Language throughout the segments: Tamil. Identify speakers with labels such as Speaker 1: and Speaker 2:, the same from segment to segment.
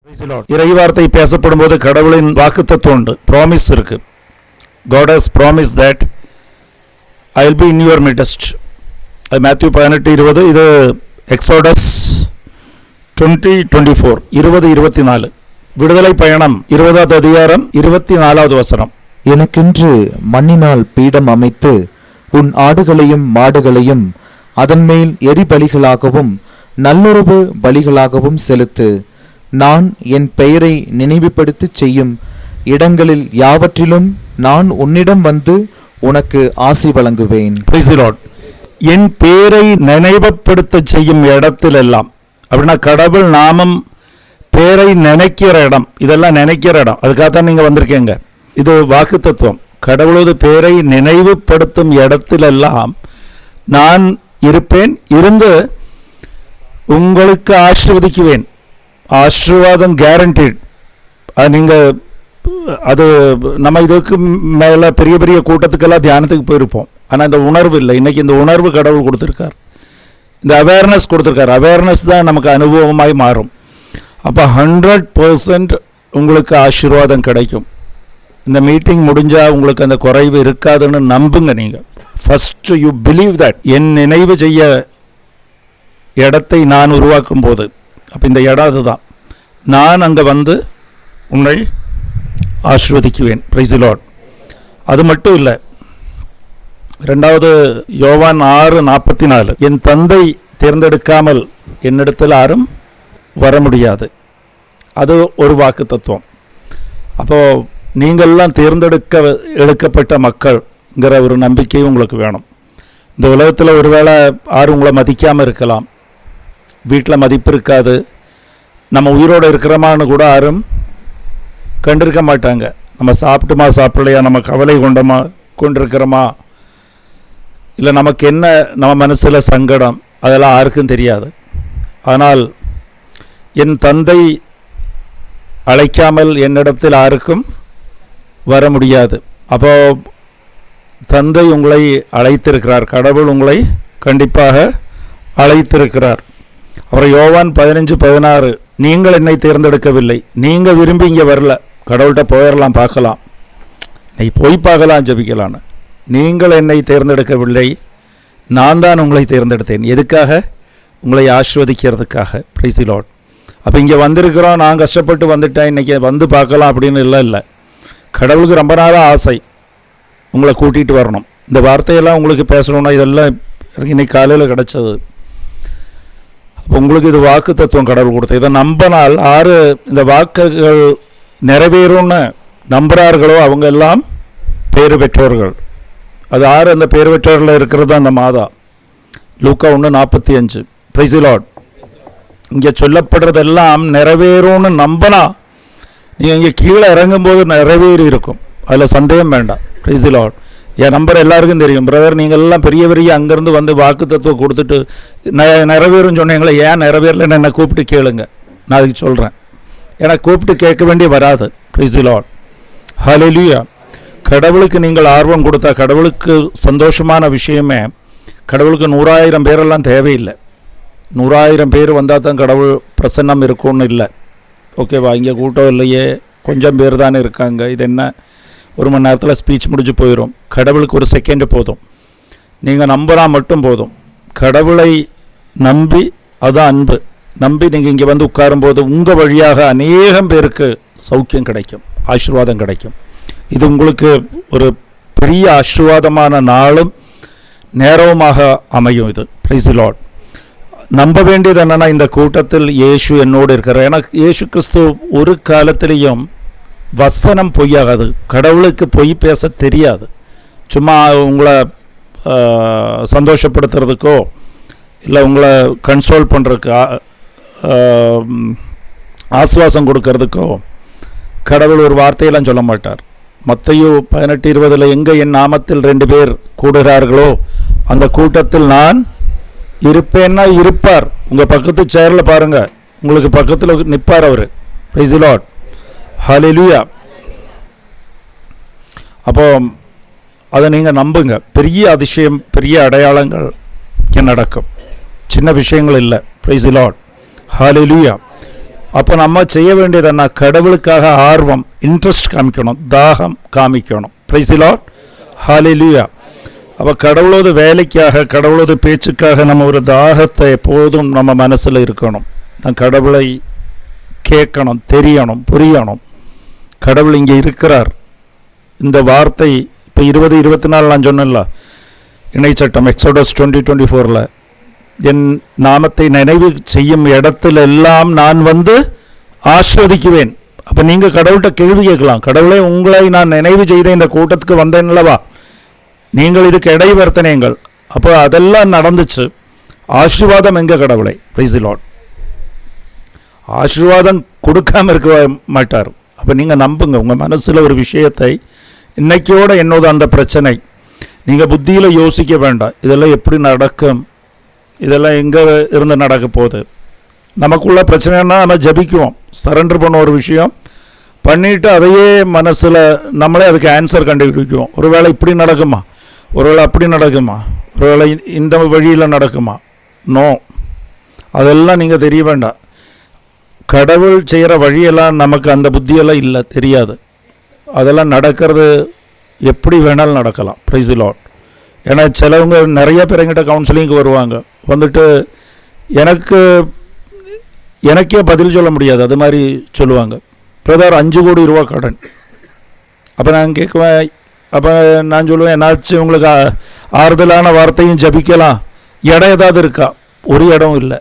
Speaker 1: இறைவார்த்தை பேசப்படும் போது கடவுளின் வாக்குத்தத்தம் உண்டு, ப்ராமிஸ் இருக்கு. God has promised that I will be in your midst. அது மேத்யூ 18:20, இது எக்ஸோடஸ் 20:24, 20:24. விடுதலை பயணம் 20வது அதிகாரம் 24வது வசனம்.
Speaker 2: எனக்கென்று மண்ணினால் பீடம் அமைத்து உன் ஆடுகளையும் மாடுகளையும் அதன் மேல் எரிபலிகளாகவும் நல்லுறவு பலிகளாகவும் செலுத்து. நான் என் பெயரை நினைவுபடுத்தி செய்யும் இடங்களில் யாவற்றிலும் நான் உன்னிடம் வந்து உனக்கு ஆசி வழங்குவேன்.
Speaker 1: என் பெயரை நினைவுபடுத்த செய்யும் இடத்திலெல்லாம், அப்படின்னா கடவுள் நாமம் பேரை நினைக்கிற இடம், இதெல்லாம் நினைக்கிற இடம். அதுக்காகத்தான் நீங்க வந்திருக்கீங்க. இது வாக்கு தத்துவம். கடவுளது பேரை நினைவுபடுத்தும் இடத்திலெல்லாம் நான் இருப்பேன், இருந்து உங்களுக்கு ஆசீர்வதிக்குவேன். ஆசீர்வாதம் கேரண்டீட். அது நம்ம இதுக்கு மேலே பெரிய பெரிய கூட்டத்துக்கெல்லாம் தியானத்துக்கு போயிருப்போம். ஆனால் இந்த உணர்வு இல்லை. இன்றைக்கி இந்த உணர்வு கடவுள் கொடுத்துருக்கார், இந்த அவேர்னஸ் கொடுத்துருக்கார். அவேர்னஸ் தான் நமக்கு அனுபவமாய் மாறும். அப்போ 100% உங்களுக்கு ஆசீர்வாதம் கிடைக்கும். இந்த மீட்டிங் முடிஞ்சால் உங்களுக்கு அந்த குறைவு இருக்காதுன்னு நம்புங்க. நீங்கள் ஃபஸ்ட்டு யூ பிலீவ் தட். என் நினைவு செய்ய இடத்தை நான் உருவாக்கும் போது, அப்போ இந்த இடம் அதுதான், நான் அங்கே வந்து உன்னை ஆசீர்வதிக்குவேன். Price the Lord. அது மட்டும் இல்லை, 2வது யோவான் 6:44, என் தந்தை தேர்ந்தெடுக்காமல் என்னிடத்தில் யாரும் வர முடியாது. அது ஒரு வாக்கு தத்துவம். அப்போது நீங்கள்லாம் எடுக்கப்பட்ட மக்கள்ங்கிற ஒரு நம்பிக்கை உங்களுக்கு வேணும். இந்த உலகத்தில் ஒருவேளை யாரும் உங்களை மதிக்காமல் இருக்கலாம், வீட்டில் மதிப்பு இருக்காது, நம்ம உயிரோடு இருக்கிறோமான்னு கூட யாரும் கண்டிருக்க மாட்டாங்க. நம்ம சாப்பிட்டுமா சாப்பிடலையா, நம்ம கவலை கொண்டிருக்கிறோமா, இல்லை நமக்கு என்ன நம்ம மனசில் சங்கடம், அதெல்லாம் யாருக்கும் தெரியாது. ஆனால் என் தந்தை அழைக்காமல் என்னிடத்தில் யாருக்கும் வர முடியாது. அப்போது தந்தை உங்களை அழைத்திருக்கிறார், கடவுள் உங்களை கண்டிப்பாக அழைத்திருக்கிறார். அப்புறம் யோவான் 15:16, நீங்கள் என்னை தேர்ந்தெடுக்கவில்லை, நீங்கள் விரும்பி இங்கே வரல, கடவுள்கிட்ட போயிடலாம், பார்க்கலாம், நீ போய் பார்க்கலாம், ஜபிக்கலான்னு. நீங்கள் என்னை தேர்ந்தெடுக்கவில்லை, நான் தான் உங்களை தேர்ந்தெடுத்தேன். எதுக்காக? உங்களை ஆசீர்வதிக்கிறதுக்காக. Price the Lord. அப்போ இங்கே வந்திருக்கிறோம், நான் கஷ்டப்பட்டு வந்துட்டேன், இன்றைக்கி வந்து பார்க்கலாம் அப்படின்னு இல்லை. கடவுளுக்கு ரொம்ப நாளாக ஆசை உங்களை கூட்டிகிட்டு வரணும். இந்த வார்த்தையெல்லாம் உங்களுக்கு பேசணுன்னா இதெல்லாம் இன்னைக்கு காலையில் கிடச்சது. அப்போ உங்களுக்கு இது வாக்கு தத்துவம் கடவுள் கொடுத்த. இதை நம்பினால் யார் இந்த வாக்குகள் நிறைவேறும்னு நம்புகிறார்களோ அவங்க எல்லாம் பேறு பெற்றோர்கள். அது யார் அந்த பேறு பெற்றோர்கள் இருக்கிறது? அந்த மாதா. லூக்கா 1:45. Price the Lord. இங்கே சொல்லப்படுறதெல்லாம் நிறைவேறும்னு நம்பினா நீங்கள் இங்கே கீழே இறங்கும்போது நிறைவேறி இருக்கும், அதில் சந்தேகம் வேண்டாம். Price the Lord. N number எல்லாருக்கும் தெரியும். பிரதர், நீங்கள் எல்லாம் பெரிய பெரிய அங்கேருந்து வந்து வாக்கு தத்துவம் கொடுத்துட்டு நிறைவேறும் சொன்னீங்களே, ஏன் நிறைவேறலன்னு என்னை கூப்பிட்டு கேளுங்க, நான் அதுக்கு சொல்கிறேன். ஏன்னா கூப்பிட்டு கேட்க வேண்டிய வராது. Praise the Lord. ஹல்லேலூயா. கடவுளுக்கு நீங்கள் ஆர்வம் கொடுத்தா, கடவுளுக்கு சந்தோஷமான விஷயமே, கடவுளுக்கு 100,000 பேரெல்லாம் தேவையில்லை. 100,000 பேர் வந்தால் தான் கடவுள் பிரசன்னம் இருக்கும்னு இல்லை. ஓகேவா? இங்கே கூட்டம் இல்லையே, கொஞ்சம் பேர் தானே இருக்காங்க, இது என்ன 1 மணி நேரத்தில் ஸ்பீச் முடிஞ்சு போயிடும். கடவுளுக்கு 1 செகண்ட் போதும். நீங்கள் நம்பினா மட்டும் போதும். கடவுளை நம்பி, அதுதான் அன்பு. நம்பி நீங்கள் இங்கே வந்து உட்காரும்போது உங்கள் வழியாக அநேகம் பேருக்கு சௌக்கியம் கிடைக்கும், ஆசீர்வாதம் கிடைக்கும். இது உங்களுக்கு ஒரு பெரிய ஆசீர்வாதமான நாளும் நேரவுமாக அமையும். இது பிரைஸ் தி லார்ட். நம்ப வேண்டியது என்னென்னா, இந்த கூட்டத்தில் இயேசு என்னோடு இருக்கிறார். ஏன்னா இயேசு கிறிஸ்து ஒரு காலத்திலையும் வசனம் பொய்யாகாது. கடவுளுக்கு பொய் பேச தெரியாது. சும்மா உங்களை சந்தோஷப்படுத்துறதுக்கோ இல்லை உங்களை கன்சோல் பண்ணுறதுக்கு, ஆசுவாசம் கொடுக்கறதுக்கோ கடவுள் ஒரு வார்த்தையெல்லாம் சொல்ல மாட்டார். மத்தேயு 18:20, எங்கே என் நாமத்தில் 2 பேர் கூடுகிறார்களோ அந்த கூட்டத்தில் நான் இருப்பேன்னா இருப்பார். உங்கள் பக்கத்து சேரில் பாருங்கள், உங்களுக்கு பக்கத்தில் நிற்பார் அவர். Price the Lord. ஹல்லேலூயா. அப்போ அதை நீங்கள் நம்புங்க. பெரிய அதிசயம், பெரிய அடையாளங்கள் நடக்கும். சின்ன விஷயங்கள் இல்லை. Praise the Lord. ஹல்லேலூயா. அப்போ நம்ம செய்ய வேண்டியது என்ன? கடவுளுக்காக ஆர்வம், இன்ட்ரெஸ்ட் காமிக்கணும், தாகம் காமிக்கணும். Price the Lord, hallelujah. அப்போ கடவுளோட வேலைக்காக, கடவுளோட பேச்சுக்காக நம்ம ஒரு தாகத்தை எப்போதும் நம்ம மனசில் இருக்கணும். நான் கடவுளை கேட்கணும், தெரியணும், புரியணும். கடவுள் இங்கே இருக்கிறார். இந்த வார்த்தை இப்போ 20-24 நான் சொன்னேன்ல, இணைச்சட்டம் எக்ஸோடஸ் 20-24 என் நாமத்தை நினைவு செய்யும் இடத்துல எல்லாம் நான் வந்து ஆஸ்வதிக்குவேன். அப்போ நீங்கள் கடவுள்கிட்ட கேள்வி கேட்கலாம், கடவுளே உங்களை நான் நினைவு செய்த இந்த கூட்டத்துக்கு வந்தேன்லவா, நீங்கள் இதுக்கு இடைவர்த்தனைங்கள். அப்போ அதெல்லாம் நடந்துச்சு. ஆசீர்வாதம் எங்க கடவுளை? Price the Lord. ஆசீர்வாதம் கொடுக்காம இருக்க மாட்டார். அப்போ நீங்கள் நம்புங்க, உங்கள் மனசில் ஒரு விஷயத்தை, இன்னைக்கோட என்னோட அந்த பிரச்சனை, நீங்கள் புத்தியில் யோசிக்க வேண்டாம், இதெல்லாம் எப்படி நடக்கும், இதெல்லாம் எங்கே இருந்து நடக்க போகுது. நமக்குள்ள பிரச்சனைன்னா நம்ம ஜபிக்குவோம், சரண்டர் பண்ண ஒரு விஷயம் பண்ணிவிட்டு அதையே மனசில் நம்மளே அதுக்கு ஆன்சர் கண்டுபிடிக்குவோம். ஒருவேளை இப்படி நடக்குமா, ஒருவேளை அப்படி நடக்குமா, ஒருவேளை இந்த வழியில் நடக்குமா? நோ, அதெல்லாம் நீங்கள் தெரிய வேண்டாம். கடவுள் செய்கிற வழியெல்லாம் நமக்கு அந்த புத்தியெல்லாம் இல்லை, தெரியாது. அதெல்லாம் நடக்கிறது எப்படி வேணாலும் நடக்கலாம். Price the Lord. ஏன்னா சிலவங்க நிறைய பேர் எங்கிட்ட கவுன்சிலிங்க்கு வருவாங்க, வந்துட்டு எனக்கே பதில் சொல்ல முடியாது, அது மாதிரி சொல்லுவாங்க. பிரதர் 5 கோடி ரூபா கடன். அப்போ நான் கேட்குவேன், அப்போ நான் சொல்லுவேன், என்னாச்சு உங்களுக்கு ஆறுதலான வார்த்தையும் ஜபிக்கலாம், இடம் ஏதாவது இருக்கா? ஒரு இடம் இல்லை,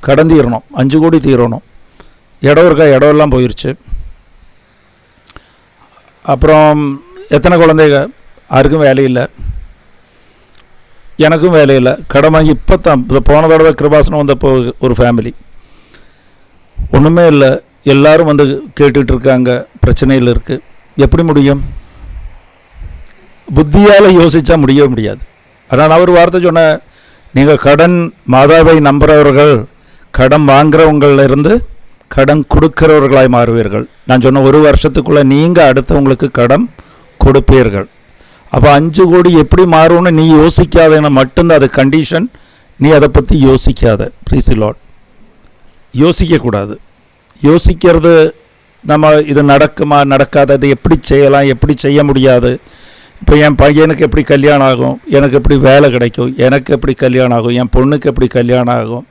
Speaker 1: கடன் தீரணும், 5 கோடி தீரணும். இடம் இருக்கா? இடம் எல்லாம் போயிடுச்சு. அப்புறம் எத்தனை குழந்தைங்க? யாருக்கும் வேலையில்லை, எனக்கும் வேலையில்லை, கடன் வாங்கி இப்போ தான் போன தடவை கிருபாசனம் வந்தப்போ ஒரு ஃபேமிலி ஒன்றுமே இல்லை, எல்லாரும் வந்து கேட்டுட்டு இருக்காங்க, பிரச்சனையில் இருக்குது. எப்படி முடியும்? புத்தியால் யோசித்தா முடியாது. ஆனால் நான் ஒரு வார்த்தை சொன்னேன், நீங்கள் கடன் மாதாவை நம்புகிறவர்கள் கடன் வாங்குறவங்களிலிருந்து கடன் கொடுக்கிறவர்களாய் மாறுவீர்கள். நான் சொன்ன 1 வருஷத்துக்குள்ளே நீங்கள் அடுத்தவங்களுக்கு கடன் கொடுப்பீர்கள். அப்போ 5 கோடி எப்படி மாறும்னு நீ யோசிக்காதேன்னு மட்டும்தான் அது கண்டிஷன். நீ அதை பற்றி யோசிக்காத. Praise the lord. யோசிக்கக்கூடாது. யோசிக்கிறது நம்ம இது நடக்குமா நடக்காது, அது எப்படி செய்யலாம், எப்படி செய்ய முடியாது. இப்போ என் பையனுக்கு எப்படி கல்யாணம் ஆகும், எனக்கு எப்படி வேலை கிடைக்கும், எனக்கு எப்படி கல்யாணம் ஆகும், என் பொண்ணுக்கு எப்படி கல்யாணம் ஆகும்,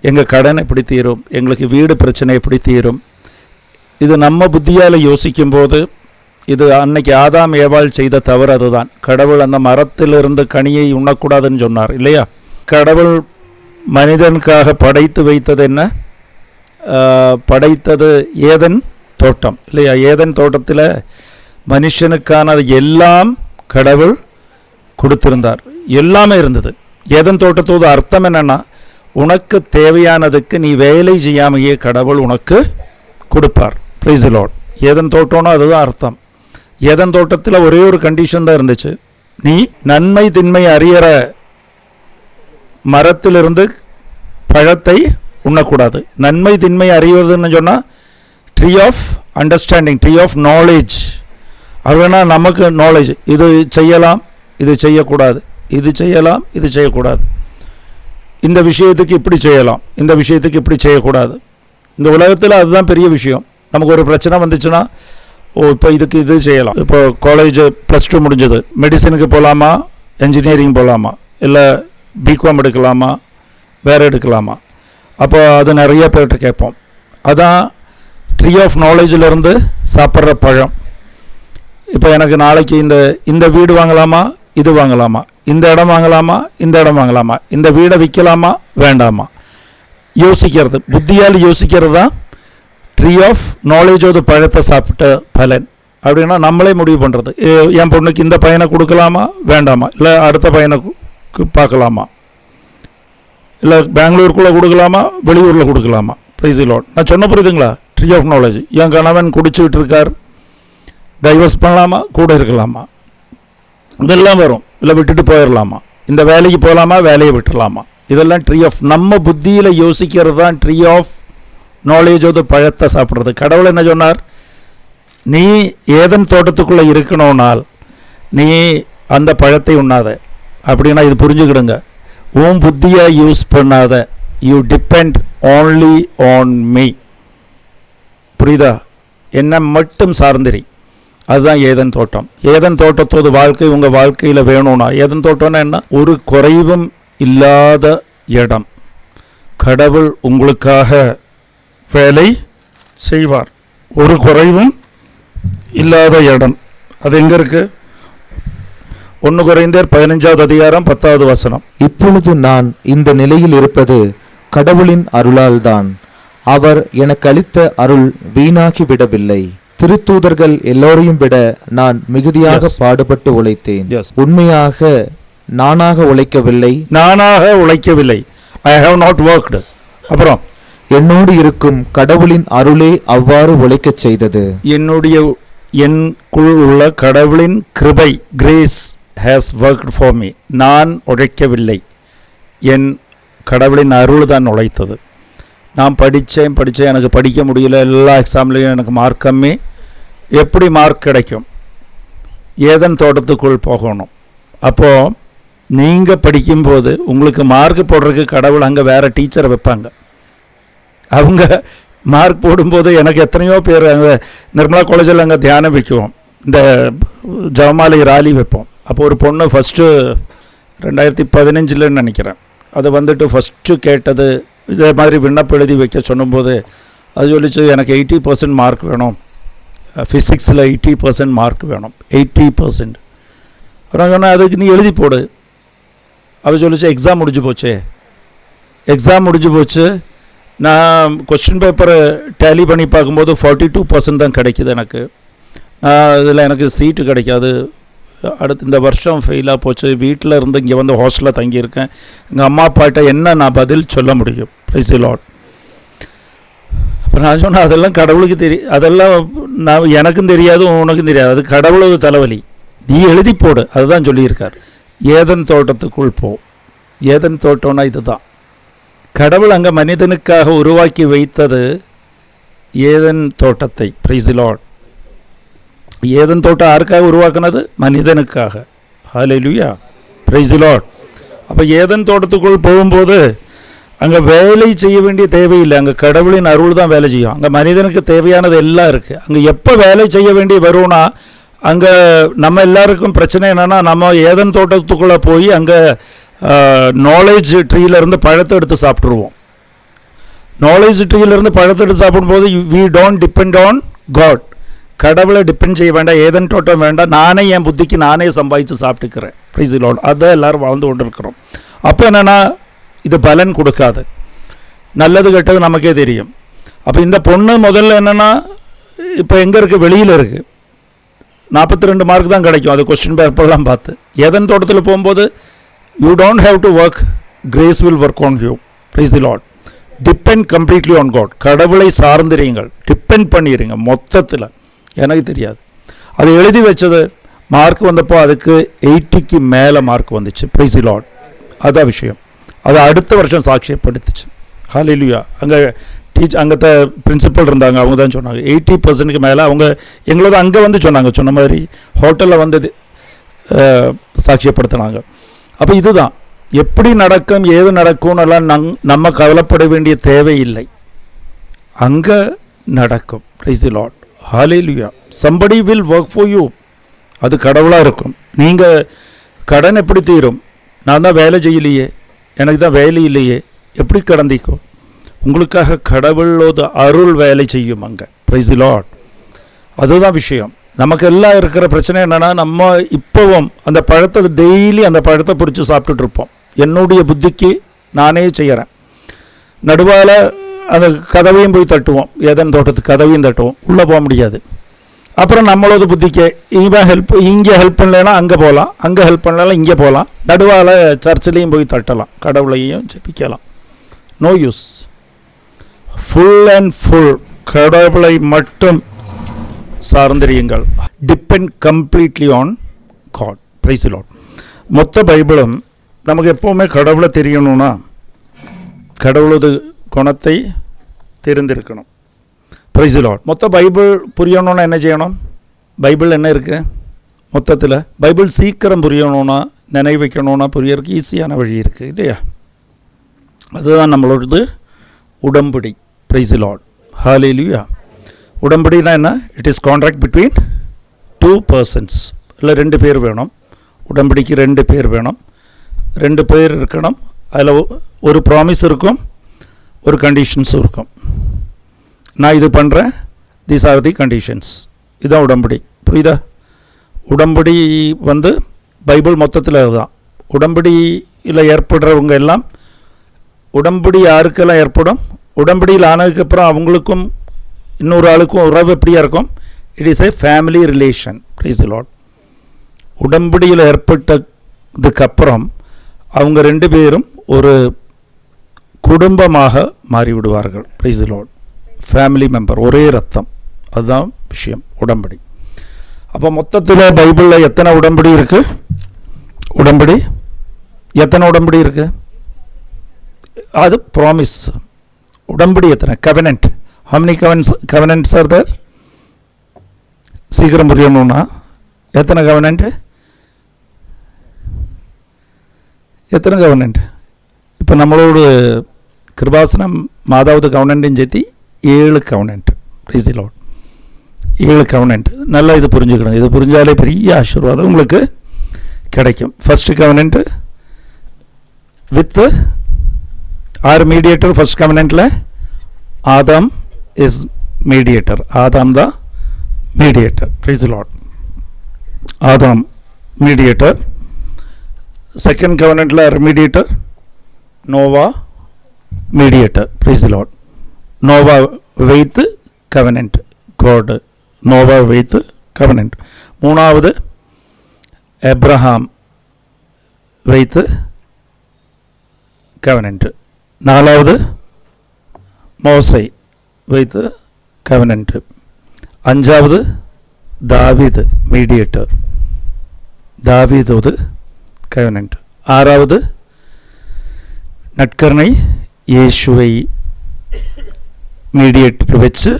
Speaker 1: எங்கள் கடன் எப்படி தீரும், எங்களுக்கு வீடு பிரச்சனை எப்படி தீரும். இது நம்ம புத்தியால் யோசிக்கும்போது, இது அன்னைக்கு ஆதாம் ஏவாள் செய்த தவறு அதுதான். கடவுள் அந்த மரத்திலிருந்து கனியை உண்ணக்கூடாதுன்னு சொன்னார் இல்லையா? கடவுள் மனிதனுக்காக படைத்து வைத்தது என்ன? படைத்தது ஏதன் தோட்டம் இல்லையா? ஏதன் தோட்டத்தில் மனுஷனுக்கான எல்லாம் கடவுள் கொடுத்திருந்தார், எல்லாமே இருந்தது. ஏதன் தோட்டத்தோட அர்த்தம் என்னென்னா, உனக்கு தேவையானதுக்கு நீ வேலை செய்யாமையே கடவுள் உனக்கு கொடுப்பார். Price the Lord. ஏதன் தோட்டம்னா அதுதான் அர்த்தம். ஏதன் தோட்டத்தில் ஒரே ஒரு கண்டிஷன் தான் இருந்துச்சு, நீ நன்மை தின்மை அறியற மரத்திலிருந்து பழத்தை உண்ணக்கூடாது. நன்மை தின்மை அறிவதுன்னு சொன்னால் tree of understanding, tree of knowledge. அப்படின்னா நமக்கு நாலேஜ், இது செய்யலாம், இது செய்யக்கூடாது, இது செய்யலாம், இது செய்யக்கூடாது, இந்த விஷயத்துக்கு இப்படி செய்யலாம், இந்த விஷயத்துக்கு இப்படி செய்யக்கூடாது. இந்த உலகத்தில் அதுதான் பெரிய விஷயம். நமக்கு ஒரு பிரச்சனை வந்துச்சுன்னா, இப்போ இதுக்கு இது செய்யலாம். இப்போ காலேஜ் +2 முடிஞ்சது, மெடிசனுக்கு போகலாமா, என்ஜினியரிங் போகலாமா, இல்லை பிகாம் எடுக்கலாமா, வேறு எடுக்கலாமா? அப்போ அது நிறைய பேர்கிட்ட கேட்போம். அதான் ட்ரீ ஆஃப் நாலேஜிலிருந்து சாப்பிட்ற பழம். இப்போ எனக்கு நாளைக்கு இந்த வீடு வாங்கலாமா, இது வாங்கலாமா, இந்த இடம் வாங்கலாமா, இந்த இடம் வாங்கலாமா, இந்த வீடை விற்கலாமா வேண்டாமா, யோசிக்கிறது, புத்தியால் யோசிக்கிறது தான் ட்ரீ ஆஃப் நாலேஜோட பழத்தை சாப்பிட்ட பலன். அப்படின்னா நம்மளே முடிவு பண்ணுறது, என் பொண்ணுக்கு இந்த பையனை கொடுக்கலாமா வேண்டாமா, இல்லை அடுத்த பையனை பார்க்கலாமா, இல்லை பெங்களூருக்குள்ளே கொடுக்கலாமா, வெளியூரில் கொடுக்கலாமா. Price the Lord. நான் சொன்ன புரியுதுங்களா? Tree of knowledge. என் கணவன் குடிச்சுக்கிட்டு இருக்கார், டைவர்ஸ் பண்ணலாமா, கூட இருக்கலாமா, இதெல்லாம் வரும். இல்லை விட்டுட்டு போயிடலாமா, இந்த வேலைக்கு போகலாமா, வேலையை விட்டுடலாமா, இதெல்லாம் ட்ரீ ஆஃப், நம்ம புத்தியில் யோசிக்கிறது தான் ட்ரீ ஆஃப் நாலேஜோட பழத்தை சாப்பிட்றது. கடவுள் என்ன சொன்னார்? நீ ஏதன் தோட்டத்துக்குள்ளே இருக்கணும்னால் நீ அந்த பழத்தை உண்ணாத. அப்படின்னா இது புரிஞ்சுக்கிடுங்க, உன் புத்தியை யூஸ் பண்ணாத, you depend only on me. புரியுதா? என்னை மட்டும் சார்ந்திரி. அதுதான் ஏதன் தோட்டம். ஏதன் தோட்டத்தோட வாழ்க்கை உங்கள் வாழ்க்கையில் வேணும்னா, ஏதன் தோட்டம்னா என்ன? ஒரு குறைவும் இல்லாத இடம். கடவுள் உங்களுக்காக வேலை செய்வார். ஒரு குறைவும் இல்லாத இடம். அது எங்கே இருக்குது? 1 கொரிந்தியர் 15:10.
Speaker 2: இப்பொழுது நான் இந்த நிலையில் இருப்பது கடவுளின் அருளால்தான். அவர் எனக்கு அளித்த அருள் வீணாகி விடவில்லை. திருத்தூதர்கள் எல்லோரையும் விட நான் மிகுதியாக பாடுபட்டு உழைத்தேன். உண்மையாக நானாக உழைக்கவில்லை. I have not worked. அப்புறம் என்னோடு இருக்கும் கடவுளின் அருளே அவ்வாறு உழைக்கச் செய்தது. எனக்குள் உள்ள கடவுளின் கிருபை, grace has worked for me. நான் உழைக்கவில்லை, என் கடவுளின் அருள் தான் உழைத்தது. நான் படித்தேன், எனக்கு படிக்க முடியல, எல்லா எக்ஸாம்லேயும் எனக்கு மார்க் கம்மி. எப்படி மார்க் கிடைக்கும்? ஏதன் தோட்டத்துக்குள் போகணும். அப்போது நீங்கள் படிக்கும்போது உங்களுக்கு மார்க் போடுறதுக்கு கடவுள் அங்கே வேறு டீச்சரை வைப்பாங்க. அவங்க மார்க் போடும்போது எனக்கு எத்தனையோ பேர் அங்கே நிர்மலா காலேஜில் அங்கே தியானம் வைக்குவோம், இந்த ஜவமாலை ராலி வைப்போம். அப்போ ஒரு பொண்ணு ஃபஸ்ட்டு 2015 நினைக்கிறேன், அது வந்துட்டு ஃபஸ்ட்டு கேட்டது இதே மாதிரி விண்ணப்பம் எழுதி வைக்க சொன்னும்போது அது சொல்லிச்சு, எனக்கு 80% மார்க் வேணும், ஃபிசிக்ஸில் 80% மார்க் வேணும். 80%. அப்புறம் சொன்னால் அதுக்கு நீ எழுதி போடு. அவள் சொல்லிச்சு, எக்ஸாம் முடிஞ்சு போச்சு. நான் கொஸ்டின் பேப்பரை டேலி பண்ணி பார்க்கும்போது 42% தான் கிடைக்கிது எனக்கு. அதில் எனக்கு சீட்டு கிடைக்காது. அடுத்து இந்த வருஷம் ஃபெயிலாக போச்சு. வீட்டில் இருந்து இங்கே வந்து ஹாஸ்டலில் தங்கியிருக்கேன். எங்கள் அம்மா அப்பாட்ட என்ன நான் பதில் சொல்ல முடியும்? Price the Lord. அப்புறம் நான் சொன்னேன், அதெல்லாம் கடவுளுக்கு தெரியும், அதெல்லாம் நான் எனக்கும் தெரியாது, உனக்கும் தெரியாது, அது கடவுளுக்கு தலைவலி. நீ எழுதி போடு, அதுதான் சொல்லியிருக்கார். ஏதன் தோட்டத்துக்குள் போ. ஏதன் தோட்டம்னா இதுதான். கடவுள் அங்கே மனிதனுக்காக உருவாக்கி வைத்தது ஏதன் தோட்டத்தை. Price the Lord. ஏதன் தோட்டம் யாருக்காக உருவாக்குனது? மனிதனுக்காக. ஹல்லேலூயா, பிரைஸ் தி லார்ட். அப்போ ஏதன் தோட்டத்துக்குள் போகும்போது அங்கே வேலை செய்ய வேண்டிய தேவையில்லை, அங்கே கடவுளின் அருள் தான் வேலை செய்யும். அங்கே மனிதனுக்கு தேவையானது எல்லாம் இருக்குது. அங்கே எப்போ வேலை செய்ய வேண்டி வரும்னா, அங்கே நம்ம எல்லாருக்கும் பிரச்சனை என்னென்னா, நம்ம ஏதன் தோட்டத்துக்குள்ளே போய் அங்கே நாலேஜ் ட்ரீலேருந்து பழத்தை எடுத்து சாப்பிட்ருவோம். நாலேஜ் ட்ரீலேருந்து பழத்தை எடுத்து சாப்பிடும்போது we don't depend on God. கடவுளை டிபெண்ட் செய்ய வேண்டாம், ஏதன் தோட்டம் வேண்டாம், நானே என் புத்திக்கு நானே சம்பாதிச்சு சாப்பிட்டுக்கிறேன். Price the Lord. அதை எல்லோரும் வாழ்ந்து கொண்டு இருக்கிறோம். அப்போ என்னென்னா, இது பலன் கொடுக்காது. நல்லது கெட்டது நமக்கே தெரியும். அப்போ இந்த பொண்ணு முதல்ல என்னென்னா, இப்போ எங்கே இருக்குது? வெளியில் இருக்குது. 42 மார்க் தான் கிடைக்கும் அது கொஸ்டின் பேப்பர்லாம் பார்த்து. ஏதன் தோட்டத்தில் போகும்போது you don't have to work, grace will work on you. Praise the Lord. Depend completely on God. கடவுளை சார்ந்துறீங்கள், டிபெண்ட் பண்ணிடுறீங்க மொத்தத்தில். எனக்கு தெரியாது, அது எழுதி வச்சது மார்க் வந்தப்போ அதுக்கு 80க்கு மேலே மார்க் வந்துச்சு. Price the Lord. அதான் விஷயம். அது அடுத்த வருஷம் சாட்சியப்படுத்துச்சு. ஹல்லேலூயா. அங்கே அங்கே பிரின்சிபல் இருந்தாங்க, அவங்க தான் சொன்னாங்க 80%க்கு மேலே. அவங்க எங்களோட அங்கே வந்து சொன்ன மாதிரி ஹோட்டலில் வந்து சாட்சியப்படுத்தினாங்க. அப்போ இதுதான் எப்படி நடக்கும், ஏது நடக்கும்னெல்லாம் நம்ம கவலைப்பட வேண்டிய தேவையில்லை, அங்கே நடக்கும். Price the Lord. Hallelujah. somebody will work for you. அது கடவுளாக இருக்கும். நீங்கள் கடன் எப்படி தீரும்? நான் தான் வேலை செய்யலையே, எனக்கு தான் வேலை இல்லையே, எப்படி கடந்திக்கும்? உங்களுக்காக கடவுளோட அருள் வேலை செய்யும் அங்கே. Price the Lord. அதுதான் விஷயம். நமக்கு எல்லாம் இருக்கிற பிரச்சனை என்னென்னா, நம்ம இப்போவும் அந்த பழத்தை டெய்லி அந்த பழத்தை பிடிச்சி சாப்பிட்டுட்டு இருப்போம். என்னுடைய புத்திக்கு நானே செய்கிறேன். நடுவால் அந்த கதவையும் போய் தட்டுவோம், ஏதன் தோட்டத்துக்கு கதவையும் தட்டுவோம், உள்ளே போக முடியாது. அப்புறம் நம்மளோட புத்திக்கு இங்கே ஹெல்ப் பண்ணலைன்னா அங்கே போகலாம், அங்கே ஹெல்ப் பண்ணலாம் இங்கே போகலாம், நடுவால் சர்ச்சிலையும் போய் தட்டலாம், கடவுளையும் ஜெபிக்கலாம். No use. Full and full கடவுளை மட்டும் சார்ந்திரியுங்கள். Depend completely on God. Praise the Lord. மொத்த பைபிளும் நமக்கு எப்போவுமே கடவுளை தெரியணும்னா கடவுளது குணத்தை தெரிந்திருக்கணும். Praise the Lord. மொத்த பைபிள் புரியணும்னா என்ன செய்யணும்? பைபிள் என்ன இருக்குது மொத்தத்தில்? பைபிள் சீக்கிரம் புரியணும்னா, நினைவு வைக்கணும்னா, புரியறதுக்கு ஈஸியான வழி இருக்குது இல்லையா? அதுதான் நம்மளோடது உடன்படி. Price the Lord. ஹல்லேலூயா.
Speaker 1: உடம்படினா என்ன? It is contract between 2 persons. இல்லை 2 பேர் வேணும். உடம்படிக்கு 2 பேர் வேணும். 2 பேர் இருக்கணும். அதில் ஒரு ப்ராமிஸ் இருக்கும், ஒரு கண்டிஷன்ஸும் இருக்கும். நான் இது பண்ணுறேன், தீஸ் ஆர் தி கண்டிஷன்ஸ். இதுதான் உடம்படி. புரியுதா? உடம்படி பைபிள் மொத்தத்தில் அதுதான். உடம்படியில் ஏற்படுறவங்க எல்லாம், உடம்படி யாருக்கெல்லாம் ஏற்படும்? உடம்படியில் ஆனதுக்கப்புறம் அவங்களுக்கும் இன்னொரு ஆளுக்கும் உறவு எப்படியா இருக்கும்? It is a family relation. Praise the Lord. உடம்படியில் ஏற்பட்டதுக்கப்புறம் அவங்க 2 பேரும் ஒரு குடும்பமாக மாறிவிடுவார்கள். Praise the Lord. Family member, ஒரே ரத்தம். அதுதான் விஷயம் உடம்படி. அப்போ மொத்தத்தில் பைபிளில் எத்தனை உடம்படி இருக்குது? உடம்படி எத்தனை உடம்படி இருக்குது? அது ப்ராமிஸ். உடம்படி எத்தனை? கவெனன்ட். how many covenants are there? சீக்கிரம் புரியணும்னா எத்தனை கவெனன்ட்? எத்தனை கவெனன்ட்? இப்போ நம்மளோட கிருபாசனம் மாதாவது கவெனன்ட்டும் சேர்த்து 7 கவெனன்ட். Price the Lord. 7 கவெனன்ட். நல்லா இது புரிஞ்சுக்கணும். இது புரிஞ்சாலே பெரிய ஆசீர்வாதம் உங்களுக்கு கிடைக்கும். First covenant with our mediator. First கவெனன்ட்டில் ஆதாம் இஸ் மீடியேட்டர். ஆதாம் தான் mediator. Praise the Lord. Adam mediator. Second கவெனன்ட்டில் mediator Noah mediator. Praise the Lord. Noah வைத்து கவெனன்ட். காட் நோவா வைத்து கவெனன்ட். மூணாவது எப்ரஹாம் வைத்து கவெனன்ட். நாலாவது மோசை வைத்து கவெனன்ட். அஞ்சாவது தாவீது மீடியேட்டர். தாவீதோடு கவெனன்ட். ஆறாவது நட்கர்ணை இயேசுவை மீடியேட்டர் வச்சு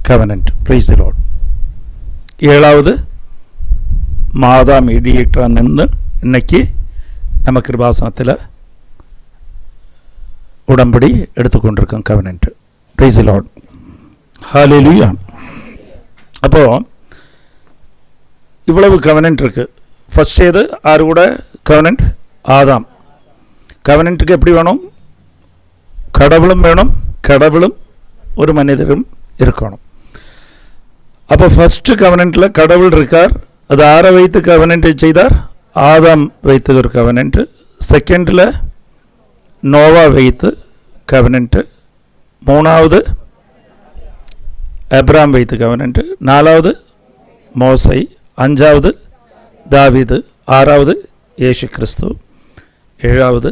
Speaker 1: கவெனன்ட். Price the Lord. ஏழாவது மாதா மீடியேட்டராக நின்று இன்னைக்கு நம்ம கிருபாசனத்தில் உடம்படி எடுத்துக்கொண்டிருக்கோம் கவெனன்ட். Price the Lord. ஹல்லேலூயா. அப்போது இவ்வளவு கவெனன்ட் இருக்குது. ஃபஸ்ட் ஏது? ஆறு கூட கவெனன்ட் ஆதாம். கவெனன்ட்டுக்கு எப்படி வேணும்? கடவுளும் வேணும், கடவுளும் ஒரு மனிதரும் இருக்கணும். அப்போ ஃபஸ்ட்டு கவெனன்ட்டில் கடவுள் இருக்கார். அது ஆரை வைத்து கவெனன்ட் செய்தார்? ஆதாம் வைத்து ஒரு கவெனன்ட். செகண்டில் நோவா வைத்து கவெனன்ட். மூணாவது எப்ராம் வைத்து கவெனன்ட். நாலாவது மோசை. அஞ்சாவது தாவீது. ஆறாவது இயேசு கிறிஸ்து. ஏழாவது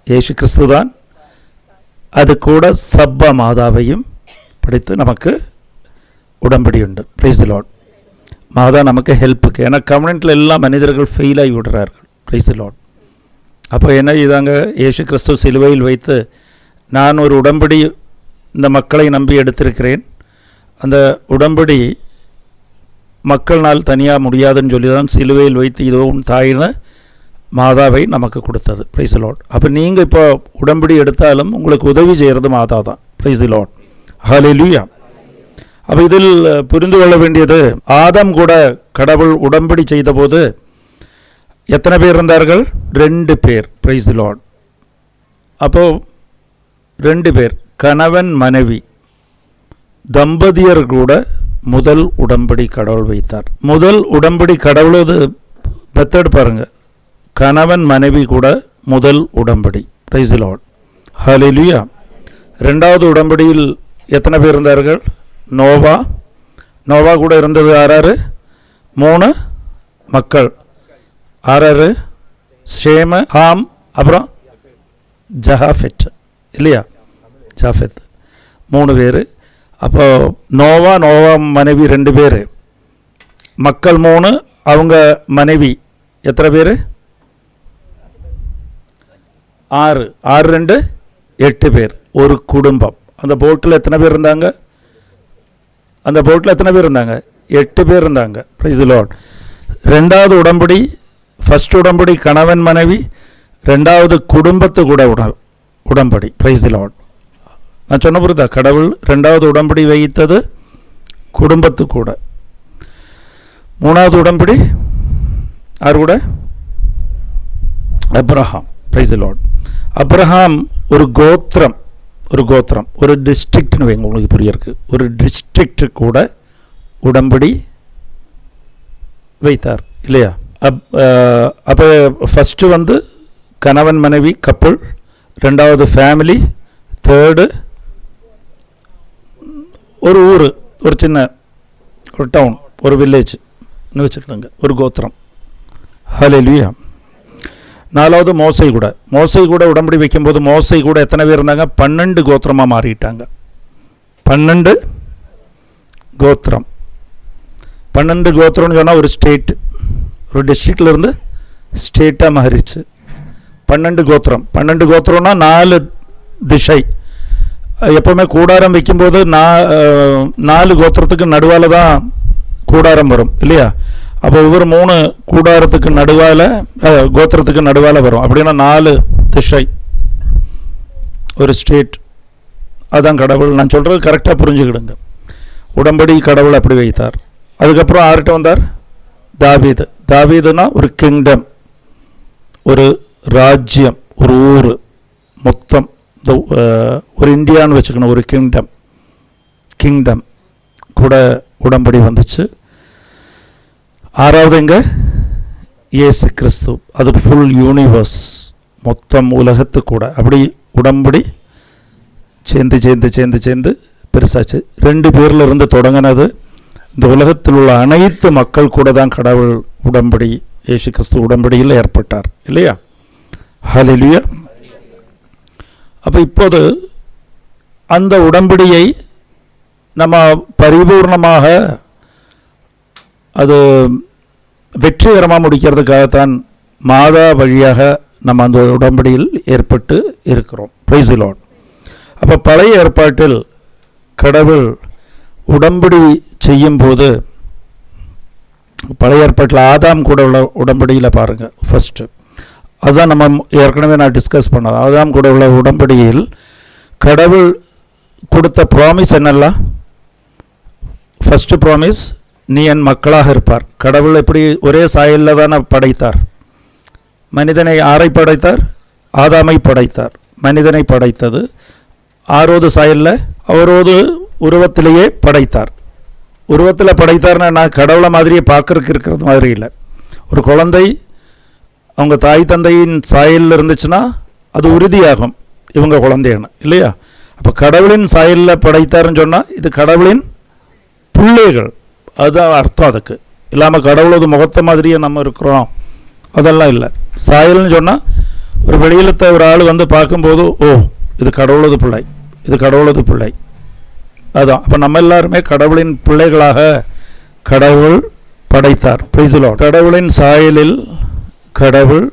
Speaker 1: இயேசு கிறிஸ்து தான். அது கூட சப்ப மாதாவையும் படித்து நமக்கு உடம்படி உண்டு. Price the Lord. மாதா நமக்கு ஹெல்ப்புக்கு. ஏன்னா கவெனன்ட்டில் எல்லா மனிதர்கள் ஃபெயில் ஆகி விடுறார்கள். Price the Lord. அப்போ என்ன இதாங்க? இயேசு கிறிஸ்து சிலுவையில் வைத்து நான் ஒரு உடம்படி இந்த மக்களை நம்பி எடுத்திருக்கிறேன். அந்த உடம்படி மக்கள்னால் தனியாக முடியாதுன்னு சொல்லி தான் சிலுவையில் வைத்து இதுவும் தாயின மாதாவை நமக்கு கொடுத்தது. Price the Lord. அப்போ நீங்கள் இப்போ உடம்படி எடுத்தாலும் உங்களுக்கு உதவி செய்கிறது மாதா தான். Praise the Lord. ஹல்லேலூயா. அப்போ இதில் புரிந்து கொள்ள வேண்டியது, ஆதாம் கூட கடவுள் உடம்படி செய்தபோது எத்தனை பேர் இருந்தார்கள்? 2 பேர். Price the Lord. அப்போது 2 பேர், கணவன் மனைவி தம்பதியர் கூட முதல் உடம்படி கடவுள் வைத்தார். முதல் உடம்படி கடவுளது மெத்தட் பாருங்க. கணவன் மனைவி கூட முதல் உடம்படி. Price the Lord. ஹல்லேலூயா. ரெண்டாவது உடம்படியில் எத்தனை பேர் இருந்தார்கள்? நோவா. நோவா கூட இருந்தது ஆறாறு? 3 மக்கள். ஆறாறு? ஷேம, ஹாம், அப்புறம் ஜஹாஃபெட் இல்லையா? ஜாஃபெத். 3 பேர். அப்போ நோவா மனைவி 2 பேர், மக்கள் 3, அவங்க மனைவி எத்தனை பேர்? 6. 6 2 8 பேர். ஒரு குடும்பம். அந்த போட்டில் எத்தனை பேர் இருந்தாங்க? அந்த போட்டில் எத்தனை பேர் இருந்தாங்க? 8 பேர் இருந்தாங்க. Price the Lord. ரெண்டாவது உடம்படி, ஃபர்ஸ்ட் உடம்படி கணவன் மனைவி, ரெண்டாவது குடும்பத்து கூட உடம்படி. Price the Lord. நான் சொன்ன புரியுதா? கடவுள் ரெண்டாவது உடம்படி வைத்தது குடும்பத்து கூட. மூணாவது உடன்படி யார் கூட? Abraham. Price the Lord. Abraham ஒரு கோத்திரம், ஒரு டிஸ்ட்ரிக்ட்னு வைங்க, உங்களுக்கு புரியிருக்கு. ஒரு டிஸ்ட்ரிக்ட் கூட உடன்படி வைத்தார் இல்லையா? அப்போ ஃபஸ்ட்டு வந்து கணவன் மனைவி கப்புள், ரெண்டாவது ஃபேமிலி, தேர்டு ஒரு ஊர், ஒரு சின்ன ஒரு டவுன், ஒரு வில்லேஜ்னு வச்சுக்கிறோங்க, ஒரு கோத்திரம். ஹல்லேலூயா. நாலாவது மோசை கூட உடம்படி வைக்கும்போது மோசை கூட எத்தனை பேர் இருந்தாங்க? 12 கோத்திரமாக மாறிட்டாங்க. 12 கோத்திரம். 12 கோத்திரம்னு சொன்னால் ஒரு ஸ்டேட், ஒரு டிஸ்ட்ரிக்ட்லேருந்து ஸ்டேட்டாக மாறிடுச்சு. 12 கோத்திரம். 12 கோத்திரம்னா 4 திசை. எப்போவுமே கூடாரம் வைக்கும்போது 4 கோத்திரத்துக்கு நடுவால் தான் கூடாரம் வரும் இல்லையா? அப்போ ஒவ்வொரு 3 கூடாரத்துக்கு நடுவால், கோத்திரத்துக்கு நடுவால் வரும். அப்படின்னா 4 திசை, ஒரு ஸ்டேட். அதுதான் கடவுள். நான் சொல்கிறது கரெக்டாக புரிஞ்சுக்கிடுங்க. உடன்படி கடவுள் அப்படி வைத்தார். அதுக்கப்புறம் யார்கிட்ட வந்தார்? தாவீதுனா ஒரு கிங்டம், ஒரு ராஜ்யம், ஒரு ஊர் மொத்தம், ஒரு இந்தியான்னு வச்சுக்கணும், ஒரு கிங்டம் கூட உடன்படி வந்துச்சு. ஆறாவது எங்க? இயேசு கிறிஸ்து. அது ஃபுல் யூனிவர்ஸ், மொத்தம் உலகத்து கூட அப்படி உடன்படி சேர்ந்து பெருசாச்சு. 2 பேரில் இருந்து தொடங்கினது. இந்த உலகத்தில் உள்ள அனைத்து மக்கள் கூட தான் கடவுள் உடன்படி, இயேசு கிறிஸ்து உடன்படியில் ஏற்பட்டார் இல்லையா? ஹல்லேலூயா. அப்போ இப்போது அந்த உடன்படியை நம்ம பரிபூர்ணமாக அது வெற்றிகரமாக முடிக்கிறதுக்காகத்தான் மாதா வழியாக நம்ம அந்த உடன்படியில் ஏற்பட்டு இருக்கிறோம். Price the Lord. அப்போ பழைய ஏற்பாட்டில் கடவுள் உடன்படி செய்யும்போது, பழைய ஏற்பாட்டில் ஆதாம் கூட உள்ள உடன்படியில் பாருங்கள் ஃபஸ்ட்டு. அதுதான் நம்ம ஏற்கனவே நான் டிஸ்கஸ் பண்ணது. ஆதாம் கூட உள்ள உடன்படியில் கடவுள் கொடுத்த ப்ராமிஸ் என்னெல்லாம்? ஃபஸ்ட்டு ப்ராமிஸ், நீ என் மக்களாக இருப்பார். கடவுள் எப்படி ஒரே சாயலில் தானே படைத்தார். மனிதனை யாரை படைத்தார்? ஆதாமை படைத்தார். மனிதனை படைத்தது 6வது சாயலில் அவரோடு உருவத்திலேயே படைத்தார். உருவத்தில் படைத்தார்னா நான் கடவுளை மாதிரியே பார்க்கறதுக்கு இருக்கிறது மாதிரி இல்லை. ஒரு குழந்தை அவங்க தாய் தந்தையின் சாயலில் இருந்துச்சுன்னா அது உறுதியாகும் இவங்க குழந்தைன்னு இல்லையா? அப்போ கடவுளின் சாயலில் படைத்தாருன்னு சொன்னால் இது கடவுளின் பிள்ளைகள், அதுதான் அர்த்தம். அதுக்கு இல்லாமல் கடவுளது முகத்தை மாதிரியே நம்ம இருக்கிறோம் அதெல்லாம் இல்லை. சாயல்னு சொன்னால் ஒரு வெளியிலத்தை ஒரு ஆள் வந்து பார்க்கும்போது, ஓ இது கடவுளது பிள்ளை, இது கடவுளது பிள்ளை, அதுதான். அப்போ நம்ம எல்லாருமே கடவுளின் பிள்ளைகளாக கடவுள் படைத்தார். Price the Lord. கடவுளின் சாயலில் கடவுள்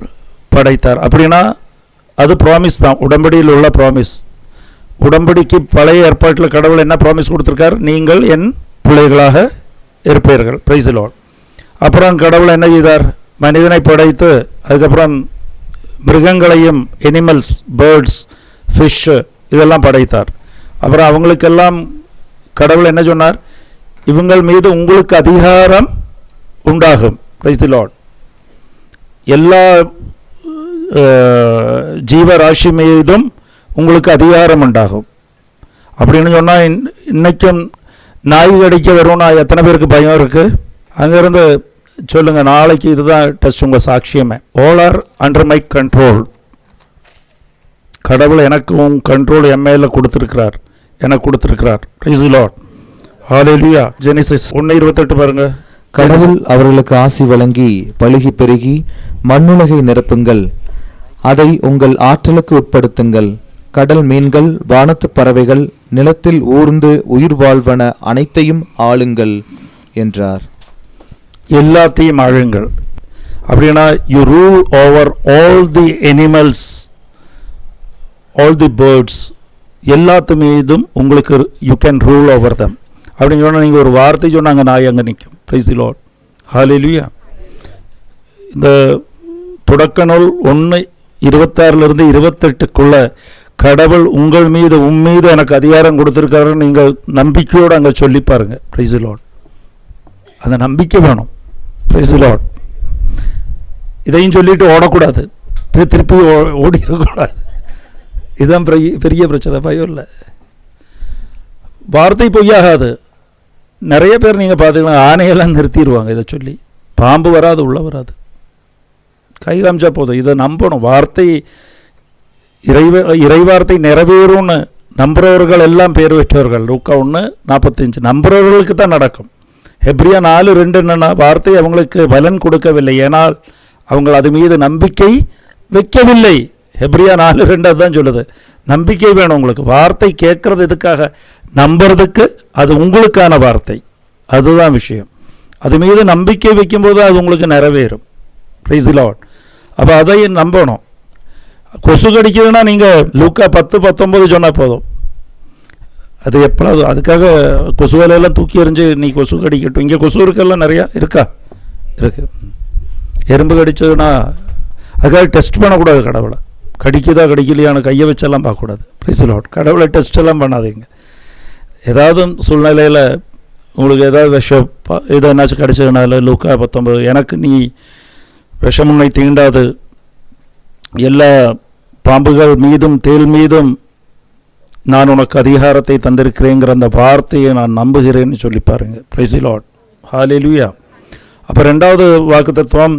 Speaker 1: படைத்தார். அப்படின்னா அது ப்ராமிஸ் தான், உடன்படியில் உள்ள ப்ராமிஸ். உடன்படிக்கு பழைய ஏற்பாட்டில் கடவுள் என்ன ப்ராமிஸ் கொடுத்துருக்கார்? நீங்கள் என் பிள்ளைகளாக இருப்பீர்கள். Price the Lord. அப்புறம் கடவுள் என்ன செய்தார்? மனிதனை படைத்து அதுக்கப்புறம் மிருகங்களையும், எனிமல்ஸ், பேர்ட்ஸ், ஃபிஷ் இதெல்லாம் படைத்தார். அப்புறம் அவங்களுக்கெல்லாம் கடவுள் என்ன சொன்னார்? இவங்கள் மீது உங்களுக்கு அதிகாரம் உண்டாகும். Price the Lord. எல்லா ஜீவராசி மீதும் உங்களுக்கு அதிகாரம் உண்டாகும் அப்படின்னு சொன்னால், இன்றைக்கும் நாய் கடிக்க வரும்னா எத்தனை பேருக்கு பயம் இருக்குது? அங்கேருந்து சொல்லுங்கள், நாளைக்கு இதுதான் டெஸ்ட், உங்கள் சாட்சியமே. All are under my control. கடவுள் எனக்கு உன் கண்ட்ரோல் எம்ஏல கொடுத்துருக்கிறார், எனக்கு கொடுத்துருக்கிறார். Praise the Lord. Hallelujah. Genesis 1:28 பாருங்கள்.
Speaker 3: கடவுள் அவர்களுக்கு ஆசி வழங்கி பலுகி பெருகி மண்ணுலகை நிரப்புங்கள், அதை உங்கள் ஆற்றலுக்கு உட்படுத்துங்கள். கடல் மீன்கள், வானத்து பறவைகள், நிலத்தில் ஊர்ந்து உயிர் வாழ்வன அனைத்தையும் ஆளுங்கள் என்றார்.
Speaker 1: எல்லாத்தையும் ஆளுங்கள் அப்படின்னா, you rule over all the animals, all the birds, எல்லாத்து மீதும் உங்களுக்கு you can rule over them அப்படின்னு சொன்னால், நீங்கள் ஒரு வார்த்தை சொன்னாங்க நாய் அங்கே நிற்கும். Praise the Lord. ஹல்லேலூயா. இந்த தொடக்க நூல் 1:26 28 கடவுள் உங்கள் மீது மீது எனக்கு அதிகாரம் கொடுத்துருக்காருன்னு நீங்கள் நம்பிக்கையோடு அங்கே சொல்லி பாருங்க. Price the Lord. அந்த நம்பிக்கை வேணும். Price the Lord. இதையும் சொல்லிட்டு ஓடக்கூடாது, திருப்பி ஓடிடக்கூடாது. இதுதான் பெரிய பிரச்சனை. பயம் இல்லை, வார்த்தை பொய்யாகாது. நிறைய பேர் நீங்கள் பார்த்துக்கலாம், ஆணையெல்லாம் நிறுத்திடுவாங்க இதை சொல்லி. பாம்பு வராது, உள்ள வராது, கை காமிச்சா போதும். இதை நம்பணும். வார்த்தை இறைவார்த்தை நிறைவேறும்னு நம்புறவர்கள் எல்லாம் பேர் பெற்றவர்கள். லூக்கா 1:45. நம்புறவர்களுக்கு தான் நடக்கும். ஹெப்ரியா 4:2 என்னன்னா, வார்த்தை அவங்களுக்கு பலன் கொடுக்கவில்லை, ஏனால் அவங்க அது மீது நம்பிக்கை வைக்கவில்லை. ஹெப்ரியா 4:2 அதுதான் சொல்லுது. நம்பிக்கை வேணும் உங்களுக்கு. வார்த்தை கேட்கறது எதுக்காக? நம்புறதுக்கு. அது உங்களுக்கான வார்த்தை, அதுதான் விஷயம். அது மீது நம்பிக்கை வைக்கும்போது அது உங்களுக்கு நிறைவேறும். Price the Lord. அப்போ அதை நம்பணும். கொசு கடிக்குதுன்னா நீங்கள் லூக்கா 10:19 சொன்னால் போதும். அது எப்போது அதுக்காக கொசு வேலையெல்லாம் தூக்கி எறிஞ்சு நீ கொசு கடிக்கட்டும். இங்கே கொசு இருக்கெல்லாம் நிறையா இருக்கா? இருக்குது. எறும்பு கடிச்சதுன்னா அதுக்காக டெஸ்ட் பண்ணக்கூடாது. கடவுளை கடிக்குதா கடிக்கலையான்னு கையை வச்செல்லாம் பார்க்கக்கூடாது. Price the Lord. கடவுளை டெஸ்ட் எல்லாம் பண்ணாதீங்க. ஏதாவது சூழ்நிலையில் உங்களுக்கு ஏதாவது விஷம் இதை என்னாச்சும் கடிச்சதுனால லூக்கா 19 எனக்கு நீ விஷம் உன்னை தீண்டாது, எல்லா பாம்புகள் மீதும் தேல் மீதும் நான் உனக்கு அதிகாரத்தை தந்திருக்கிறேங்கிற அந்த வார்த்தையை நான் நம்புகிறேன்னு சொல்லி பாருங்கள். Praise the Lord. ஹல்லேலூயா. அப்போ 2வது வாக்குத்தத்தம்,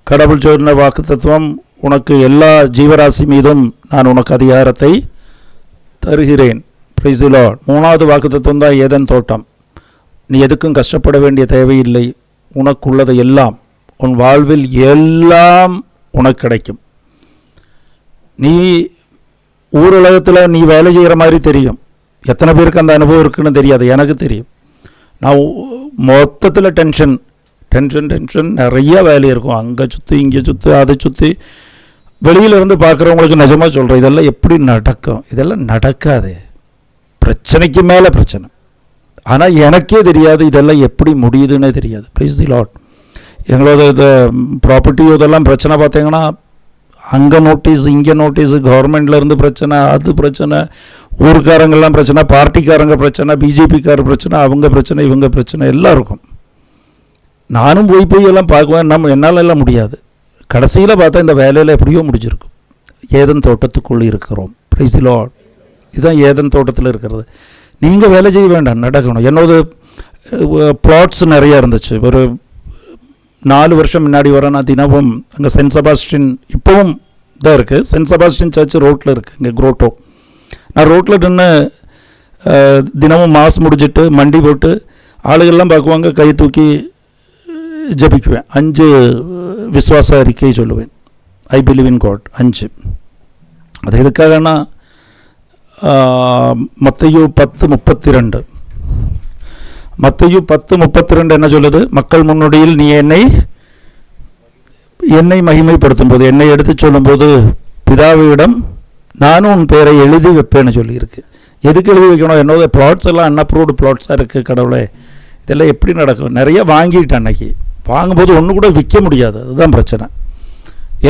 Speaker 1: கடவுள் சொன்ன வாக்குத்தத்தம், உனக்கு எல்லா ஜீவராசி மீதும் நான் உனக்கு அதிகாரத்தை தருகிறேன். Price the Lord. 3வது வாக்குத்தத்தம் தான் ஏதேன் தோட்டம். நீ எதுக்கும் கஷ்டப்பட வேண்டிய தேவையில்லை, உனக்குள்ளது எல்லாம், உன் வாழ்வில் எல்லாம் உனக்கு கிடைக்கும். நீ ஊருலகத்தில் நீ வேலை செய்கிற மாதிரி தெரியும். எத்தனை பேருக்கு அந்த அனுபவம் இருக்குன்னு தெரியாது, எனக்கு தெரியும். நான் மொத்தத்தில் டென்ஷன் நிறைய வேலை இருக்கும். அங்கே சுற்றி இங்கே சுற்றி அதை சுற்றி. வெளியிலேருந்து பார்க்குறவங்களுக்கு நிஜமாக சொல்கிறேன், இதெல்லாம் எப்படி நடக்கும்? இதெல்லாம் நடக்காது. பிரச்சனைக்கு மேலே பிரச்சனை. ஆனால் எனக்கே தெரியாது இதெல்லாம் எப்படி முடியுதுன்னே தெரியாது. Price the Lord. எங்களோட இது ப்ராப்பர்ட்டி இதெல்லாம் பிரச்சனை பார்த்தீங்கன்னா, அங்கே நோட்டீஸ் இங்கே நோட்டீஸு, கவர்மெண்ட்லேருந்து பிரச்சனை, அது பிரச்சனை, ஊருக்காரங்கெல்லாம் பிரச்சனை, பார்ட்டிக்காரங்க பிரச்சனை, பிஜேபிக்கார பிரச்சனை, அவங்க பிரச்சனை, இவங்க பிரச்சனை எல்லாம் இருக்கும். நானும் போய் எல்லாம் பார்க்குவேன். என்னால் எல்லாம் முடியாது. கடைசியில் பார்த்தா இந்த வேலையில் எப்படியோ முடிஞ்சிருக்கும். ஏதேன் தோட்டத்துக்குள்ளே இருக்கிறோம். Price the Lord. இதுதான் ஏதேன் தோட்டத்தில் இருக்கிறது. நீங்கள் வேலை செய்ய வேண்டாம், நடக்கணும். என்னோட ப்ளாட்ஸ் நிறையா இருந்துச்சு. ஒரு 4 வருஷம் முன்னாடி வர நான் தினமும் அங்கே சென்ட் செபாஸ்டின் இப்போவும் தான் இருக்குது. சென்ட் செபாஸ்டின் சர்ச் ரோட்டில் இருக்குது, இங்கே குரோட்டோ. நான் ரோட்டில் நின்று தினமும் மாஸ் முடிச்சுட்டு மண்டி போட்டு ஆளுகள்லாம் பார்க்குவாங்க, கை தூக்கி ஜபிக்குவேன். 5 விசுவாச அறிக்கை சொல்லுவேன். I believe in God 5. அது எதுக்காகனா மத்தேயு 10:32. மத்தேயு 10:32 என்ன சொல்லுது? மக்கள் முன்னோடியில் நீ என்னை மகிமைப்படுத்தும் போது, என்னை எடுத்து சொல்லும்போது பிதாவிடம் நானும் உன் பேரை எழுதி வைப்பேன்னு சொல்லியிருக்கு. எதுக்கு எழுதி வைக்கணும்? என்னோட ப்ளாட்ஸ் எல்லாம் அன்அப்ரூவ்டு ப்ளாட்ஸாக இருக்குது. கடவுளே, இதெல்லாம் எப்படி நடக்கும்? நிறைய வாங்கிட்டேன். அன்னைக்கு வாங்கும்போது ஒன்று கூட விற்க முடியாது. அதுதான் பிரச்சனை.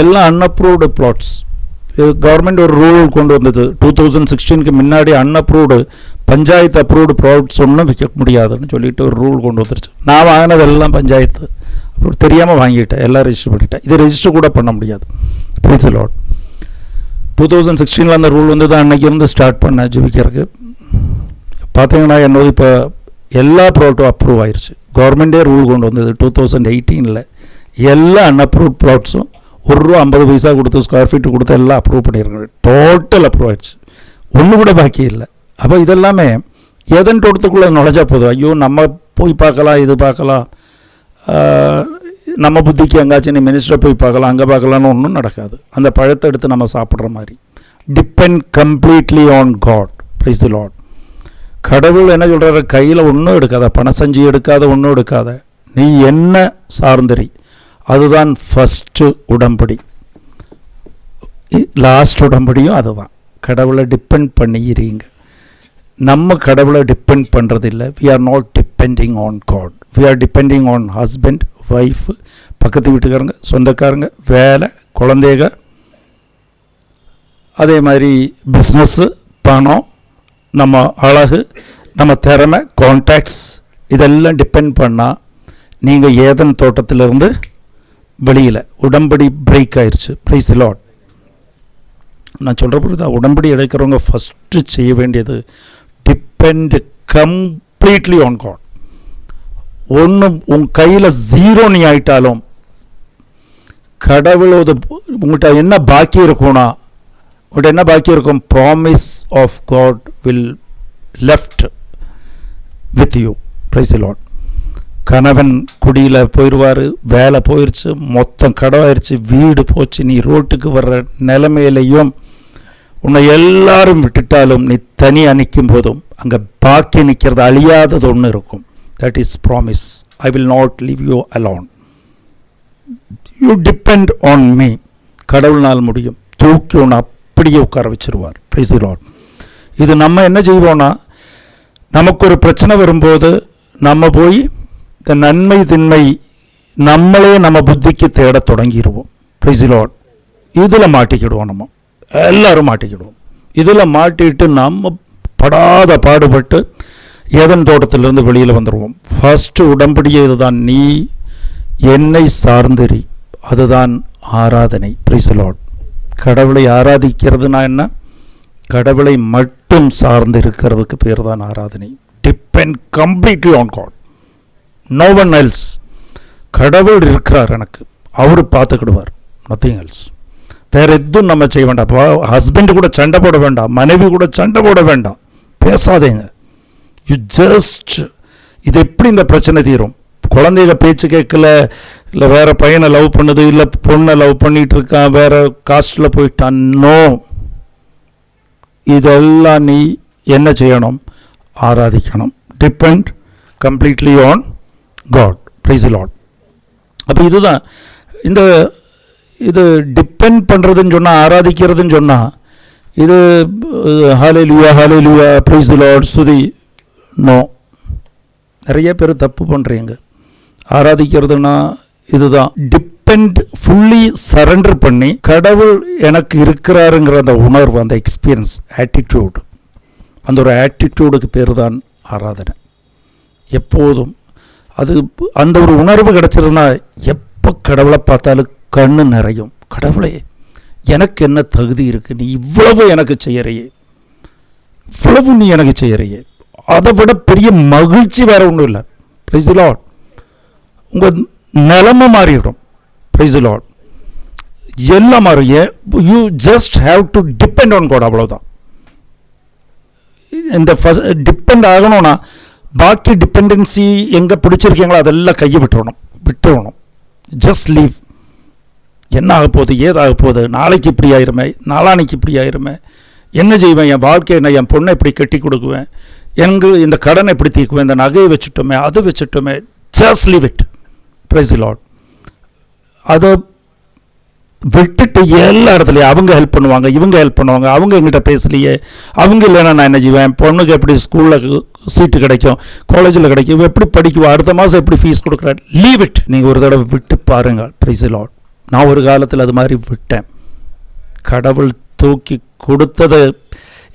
Speaker 1: எல்லாம் அன்அப்ரூவ்டு ப்ளாட்ஸ். கவர்மெண்ட் ஒரு ரூல் கொண்டு வந்தது 2016க்கு முன்னாடி. அன்அப்ரூவ்டு பஞ்சாயத்து அப்ரூவ்டு ப்ராடக்ட்ஸ் ஒன்றும் விற்க முடியாதுன்னு சொல்லிட்டு ஒரு ரூல் கொண்டு வந்துருச்சு. நான் வாங்கினதெல்லாம் பஞ்சாயத்து அப்புறம் தெரியாமல் வாங்கிட்டேன், எல்லாம் ரெஜிஸ்டர் பண்ணிட்டேன். இதை ரெஜிஸ்டர் கூட பண்ண முடியாது. Price the Lord. 2016 அந்த ரூல் வந்து தான் அன்றைக்கி இருந்து ஸ்டார்ட் பண்ண ஜெபிக்கிறதுக்கு. பார்த்தீங்கன்னா என்னோட இப்போ எல்லா ப்ராடக்ட்டும் அப்ரூவ் ஆயிடுச்சு. கவர்மெண்ட்டே ரூல் கொண்டு வந்தது 2018. எல்லா அன்அப்ரூவ்ட் ப்ளாட்ஸும் ₹1.50 கொடுத்து ஸ்கொயர் ஃபீட்டு கொடுத்து எல்லாம் அப்ரூவ் பண்ணியிருக்காங்க. டோட்டல் அப்ரூவ் ஆகிடுச்சு, ஒன்று கூட பாக்கி இல்லை. அப்போ இதெல்லாமே ஏதேன் தோட்டத்துக்குள்ளே நுழைஞ்சா போதும். ஐயோ நம்ம போய் பார்க்கலாம், இது பார்க்கலாம், நம்ம புத்திக்கு எங்காச்சும் நீ மினிஸ்டரை போய் பார்க்கலாம், அங்கே பார்க்கலான்னு ஒன்றும் நடக்காது. அந்த பழத்தை எடுத்து நம்ம சாப்பிட்ற மாதிரி. Depend completely on God. Praise the Lord. கடவுள் என்ன சொல்கிறாரு? கையில் ஒன்றும் எடுக்காத, பணசஞ்சி எடுக்காத, ஒன்றும் எடுக்காத, நீ என்ன சார்ந்தரி. அதுதான் ஃபஸ்ட்டு உடம்படி. லாஸ்ட் உடம்படியும் அதுதான். கடவுளை டிபெண்ட் பண்ணிக்கிறீங்க. நம்ம கடவுளை டிபெண்ட் பண்ணுறதில்லை. We are not depending on God. We are depending on husband, wife, பக்கத்து வீட்டுக்காரங்க, சொந்தக்காரங்க, வேலை, குழந்தைங்க, அதே மாதிரி பிஸ்னஸ்ஸு, பணம், நம்ம அழகு, நம்ம திறமை, கான்டாக்ட்ஸ், இதெல்லாம் டிபெண்ட் பண்ணால் நீங்கள் ஏதன் தோட்டத்திலிருந்து வெளியில் உடன்படி பிரேக் ஆயிடுச்சு. Price the Lord. நான் சொல்கிற பொழுது உடன்படி எடுக்கிறவங்க ஃபஸ்ட்டு செய்ய வேண்டியது டிபெண்ட் கம்ப்ளீட்லி ஆன் காட். ஒன்று உன் கையில் ஜீரோ நீ ஆயிட்டாலும் கடவுளோட உங்கள்கிட்ட என்ன பாக்கி இருக்கும்னா, உங்கள்கிட்ட என்ன பாக்கி இருக்கும்? Promise of God will left with you. Praise the Lord. கணவன் குடியில் போயிடுவார், வேலை போயிடுச்சு, மொத்தம் கடவாயிருச்சு, வீடு போச்சு, நீ ரோட்டுக்கு வர்ற நிலைமையிலையும் உன்னை எல்லாரும் விட்டுட்டாலும் நீ தனியாக நிற்கும் போதும் அங்கே பாக்கி நிற்கிறது அழியாதது ஒன்று இருக்கும். That is promise. I will not leave you alone. You depend on me. கடவுள்னால் முடியும். தூக்கி ஒன்று அப்படியே உட்கார வச்சுருவார். Price the Lord. இது நம்ம என்ன செய்வோன்னா, நமக்கு ஒரு பிரச்சனை வரும்போது நம்ம போய் இந்த நன்மை தின்மை நம்மளே நம்ம புத்திக்கு தேட தொடங்கிடுவோம். Price the Lord. இதில் மாட்டிக்கிடுவோம். நம்ம எல்லாரும் மாட்டிக்கிடுவோம். இதில் மாட்டிட்டு நம்ம படாத பாடுபட்டு ஏதன் தோட்டத்திலிருந்து வெளியில் வந்துடுவோம். ஃபஸ்ட்டு உடம்படியே இதுதான், நீ என்னை சார்ந்திரி. அதுதான் ஆராதனை. Price the Lord. கடவுளை ஆராதிக்கிறதுனா என்ன? கடவுளை மட்டும் சார்ந்து இருக்கிறதுக்கு பேர் தான் ஆராதனை. Depend completely on God, no one else. கடவுள் இருக்கிறார் எனக்கு, அவர் பார்த்துக்கிடுவார். Nothing else. வேறு எதுவும் நம்ம செய்ய வேண்டாம். இப்போ ஹஸ்பண்ட் கூட சண்டை போட வேண்டாம், மனைவி கூட சண்டை போட வேண்டாம், பேசாதேங்க. யூ ஜஸ்ட் இது எப்படி இந்த பிரச்சனை தீரும்? குழந்தைங்க பேச்சு கேட்கல, இல்லை வேறு பையனை லவ் பண்ணுது, இல்லை பொண்ணை லவ் பண்ணிகிட்டு இருக்கான், வேறு காஸ்ட்டில் போயிட்டான். நோ, இதெல்லாம் நீ என்ன செய்யணும்? ஆராதிக்கணும். Depend completely on God. Praise the Lord. அப்போ இதுதான் இது டிபெண்ட் பண்ணுறதுன்னு சொன்னால், ஆராதிக்கிறதுன்னு சொன்னால், இது hallelujah hallelujah praise the Lord ஸ்துதி. நோ, நிறைய பேர் தப்பு பண்ணுறீங்க. ஆராதிக்கிறதுனா இதுதான் டிபெண்ட், ஃபுல்லி சரண்டர் பண்ணி கடவுள் எனக்கு இருக்கிறாருங்கிற அந்த உணர்வு, அந்த எக்ஸ்பீரியன்ஸ், ஆட்டிடியூட், அந்த ஒரு ஆட்டிடியூடுக்கு பேர் தான் ஆராதனை. எப்போதும் அது அந்த ஒரு உணர்வு கிடச்சிருந்தா எப்போ கடவுளை பார்த்தாலும் கண்ணு நிறையும். கடவுளே, எனக்கு என்ன தகுதி இருக்குது? நீ இவ்வளவு எனக்கு செய்யறையே, இவ்வளவு நீ எனக்கு செய்யறையே. அதை விட பெரிய மகிழ்ச்சி வேறு ஒன்றும் இல்லை. Praise the Lord. உங்கள் நிலைமை மாறிவிடும். Praise the Lord. எல்லாம் மாறும். You just have to depend on God. அவ்வளோதான். இந்த டிபெண்ட் ஆகணும்னா பாக்கி டிபெண்டன்சி எங்கே பிடிச்சிருக்கீங்களோ அதெல்லாம் கையை விட்டுறணும். Just leave. என்ன ஆக போகுது, ஏதாக போகுது, நாளைக்கு இப்படி ஆயிருமே, நாளானைக்கு இப்படி ஆயிருமே, என்ன செய்வேன், என் வாழ்க்கை என்ன, என் பொண்ணை எப்படி கட்டி கொடுக்குவேன், இந்த கடனை எப்படி தீக்குவேன், இந்த நகையை வச்சுட்டோமே, அதை வச்சுட்டோமே. Just leave it. Praise the Lord. அதை விட்டுட்டு எல்லா இடத்துலையும் அவங்க ஹெல்ப் பண்ணுவாங்க, இவங்க ஹெல்ப் பண்ணுவாங்க, அவங்க எங்கிட்ட பேசலையே, அவங்க இல்லைன்னா நான் என்ன செய்வேன், பொண்ணுக்கு எப்படி ஸ்கூலில் சீட்டு கிடைக்கும், காலேஜில் கிடைக்கும், எப்படி படிக்குவோம், அடுத்த மாதம் எப்படி ஃபீஸ் கொடுக்குறேன். Leave it. நீங்கள் ஒரு தடவை விட்டு பாருங்கள். Praise the Lord. நான் ஒரு காலத்தில் அது மாதிரி விட்டேன். கடவுள் தூக்கி கொடுத்தது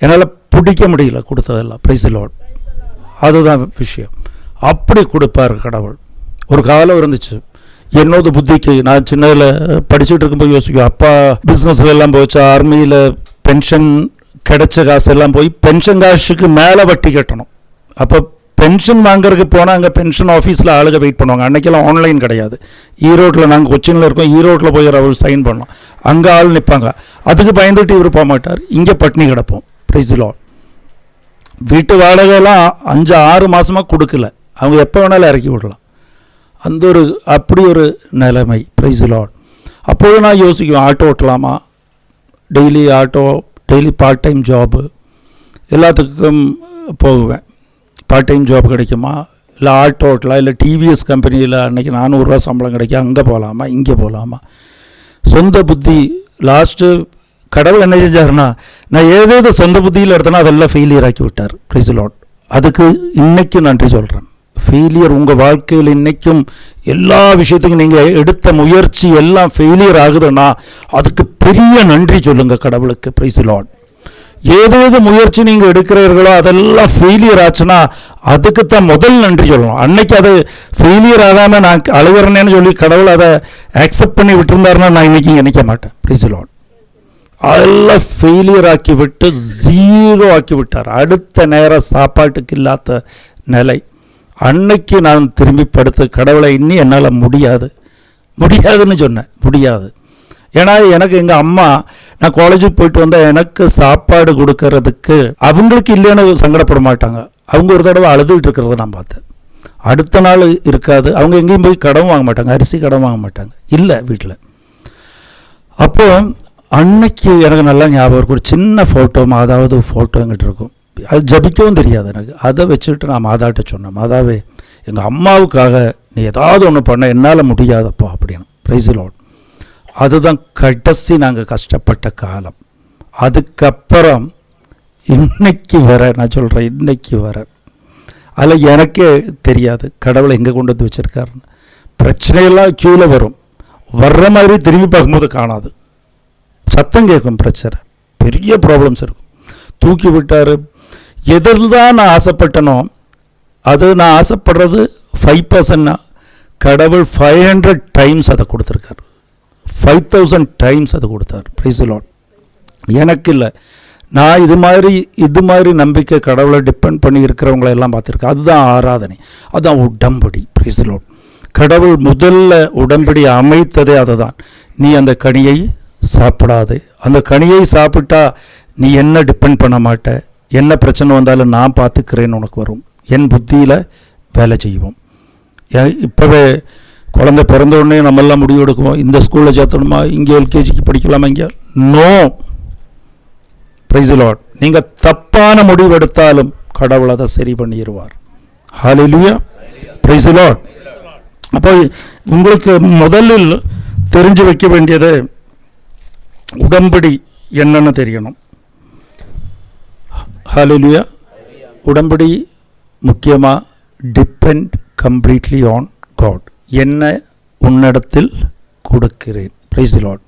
Speaker 1: என்னால் பிடிக்க முடியல, கொடுத்ததெல்லாம். Price the Lord. அதுதான் விஷயம். அப்படி கொடுப்பார் கடவுள். ஒரு காலம் இருந்துச்சு என்னோட புத்திக்கு, நான் சின்னதில் படிச்சுட்டு இருக்கும்போது யோசிக்கும், அப்பா பிஸ்னஸில் எல்லாம் போச்சு, ஆர்மியில் பென்ஷன் கிடைச்ச காசு எல்லாம் போய் பென்ஷன் காசுக்கு மேலே வட்டி கட்டணும். அப்போ பென்ஷன் வாங்குறதுக்கு போனால் அங்கே பென்ஷன் ஆஃபீஸில் ஆளுங்க வெயிட் பண்ணுவாங்க. அன்றைக்கெல்லாம் ஆன்லைன் கிடையாது. ஈரோட்டில் நாங்கள் கொச்சினில் இருக்கோம், ஈரோட்டில் போய் அவர் சைன் பண்ணோம், அங்கே ஆள் நிற்பாங்க. அதுக்கு பயந்துட்டு இவர் போக மாட்டார், இங்கே பட்னி கிடப்போம். Price the Lord. வீட்டு வாடகைலாம் 5-6 மாதமாக கொடுக்கல, அவங்க எப்போ வேணாலும் இறக்கி விடலாம். அந்த ஒரு அப்படி ஒரு நிலைமை. Praise the Lord. அப்போது நான் யோசிக்குவேன், ஆட்டோ ஓட்டலாமா, டெய்லி பார்ட் டைம் ஜாபு, எல்லாத்துக்கும் போகுவேன். பார்ட் டைம் ஜாப் கிடைக்குமா, இல்லை ஆட்டோ ஓட்டலாம், இல்லை டிவிஎஸ் கம்பெனியில் அன்றைக்கி 400 ரூபா சம்பளம் கிடைக்கும், அங்கே போகலாமா, இங்கே போகலாமா. சொந்த புத்தி. லாஸ்ட்டு கடவுள் என்ன செஞ்சாருன்னா, நான் ஏதேதோ சொந்த புத்தியில் எடுத்தேன்னா அதெல்லாம் ஃபெயிலியர் ஆக்கி விட்டார். Price the Lord. அதுக்கு இன்னைக்கு நன்றி சொல்கிறேன். ஃபெயிலியர் உங்கள் வாழ்க்கையில் இன்றைக்கும் எல்லா விஷயத்துக்கும் நீங்கள் எடுத்த முயற்சி எல்லாம் ஃபெயிலியர் ஆகுதுன்னா அதுக்கு பெரிய நன்றி சொல்லுங்கள் கடவுளுக்கு. Price the Lord. ஏதேது முயற்சி நீங்கள் எடுக்கிறீர்களோ அதெல்லாம் ஃபெயிலியர் ஆச்சுன்னா அதுக்கு தான் முதல் நன்றி சொல்லணும். அன்னைக்கு அது ஃபெயிலியர் ஆகாமல் நான் அழுகிறேன்னு சொல்லி கடவுள் அதை அக்செப்ட் பண்ணி விட்டுருந்தாருன்னா நான் இன்றைக்கி நினைக்க மாட்டேன். Price the Lord. அதெல்லாம் ஃபெயிலியர் ஆக்கி விட்டு ஜீரோ ஆக்கி விட்டார். அடுத்த நேரம் சாப்பாட்டுக்கு இல்லாத நிலை. அன்னைக்கு நான் திரும்பி படுத்து கடவுளை இன்னும் என்னால் முடியாதுன்னு சொன்னேன். முடியாது. ஏன்னா எனக்கு எங்கள் அம்மா நான் காலேஜுக்கு போயிட்டு வந்தால் எனக்கு சாப்பாடு கொடுக்கறதுக்கு அவங்களுக்கு இல்லைன்னு சங்கடப்பட மாட்டாங்க. அவங்க ஒரு தடவை அழுதுகிட்டு இருக்கிறத நான் பார்த்தேன். அடுத்த நாள் இருக்காது. அவங்க எங்கேயும் போய் கடன் வாங்க மாட்டாங்க, அரிசி கடன் வாங்க மாட்டாங்க, இல்லை வீட்டில். அப்போ அன்னைக்கு எனக்கு நல்லா ஞாபகம் இருக்கும். ஒரு சின்ன ஃபோட்டோ, மாதாவது ஃபோட்டோ எங்கிட்ட இருக்கும். அது ஜபிக்கவும் தெரியாது எனக்கு. அதை வச்சுட்டு நான் மாதாட்ட சொன்னேன், மாதாவே எங்கள் அம்மாவுக்காக நீ ஏதாவது ஒன்று பண்ண, என்னால் முடியாதப்பா அப்படின்னு. Price the Lord. அதுதான் கடைசி நாங்கள் கஷ்டப்பட்ட காலம். அதுக்கப்புறம் இன்னைக்கு வர நான் சொல்கிறேன், இன்னைக்கு வர அதில் எனக்கே தெரியாது கடவுளை எங்கே கொண்டு வந்து வச்சுருக்காருன்னு. பிரச்சனையெல்லாம் க்யூவில் வரும், வர்ற மாதிரி திரும்பி பார்க்கும்போது காணாது, சத்தம் கேட்கும், பிரச்சனை பெரிய ப்ராப்ளம்ஸ் இருக்கும். தூக்கி விட்டார். எதில் தான் நான் ஆசைப்பட்டனோ அது நான் ஆசைப்படுறது 5%. கடவுள் 500 டைம்ஸ் அதை கொடுத்துருக்காரு, 5000 டைம்ஸ் அதை கொடுத்தார். Price the Lord. எனக்கு இல்லை, நான் இது மாதிரி நம்பிக்கை கடவுளை டிபெண்ட் பண்ணி இருக்கிறவங்களை எல்லாம் பார்த்துருக்கேன். அதுதான் ஆராதனை, அதுதான் உடம்படி. Price the Lord. கடவுள் முதல்ல உடம்படி அமைத்ததே அதை தான். நீ அந்த கனியை சாப்பிடாதே, அந்த கனியை சாப்பிட்டா நீ என்ன டிபெண்ட் பண்ண மாட்ட, என்ன பிரச்சனை வந்தாலும் நான் பார்த்துக்கிறேன்னு உனக்கு வரும், என் புத்தியில் வேலை செய்வோம். இப்போவே குழந்தை பிறந்த உடனே நம்மெல்லாம் முடிவு எடுக்குவோம், இந்த ஸ்கூலில் சேர்த்தணுமா, இங்கே எல்கேஜிக்கு படிக்கலாமா, இங்கே நோ. Price the Lord. நீங்கள் தப்பான முடிவு எடுத்தாலும் கடவுள் அதை சரி பண்ணிடுவார். ஹல்லேலூயா. Praise the Lord. அப்போ உங்களுக்கு முதலில் தெரிஞ்சு வைக்க வேண்டியது உடம்படி என்னன்னு தெரியணும். ஹல்லேலூயா. உடம்படி முக்கியமாக டிபெண்ட் கம்ப்ளீட்லி ஆன் காட். என்னை உன்னிடத்தில் கொடுக்கிறேன். Price the Lord.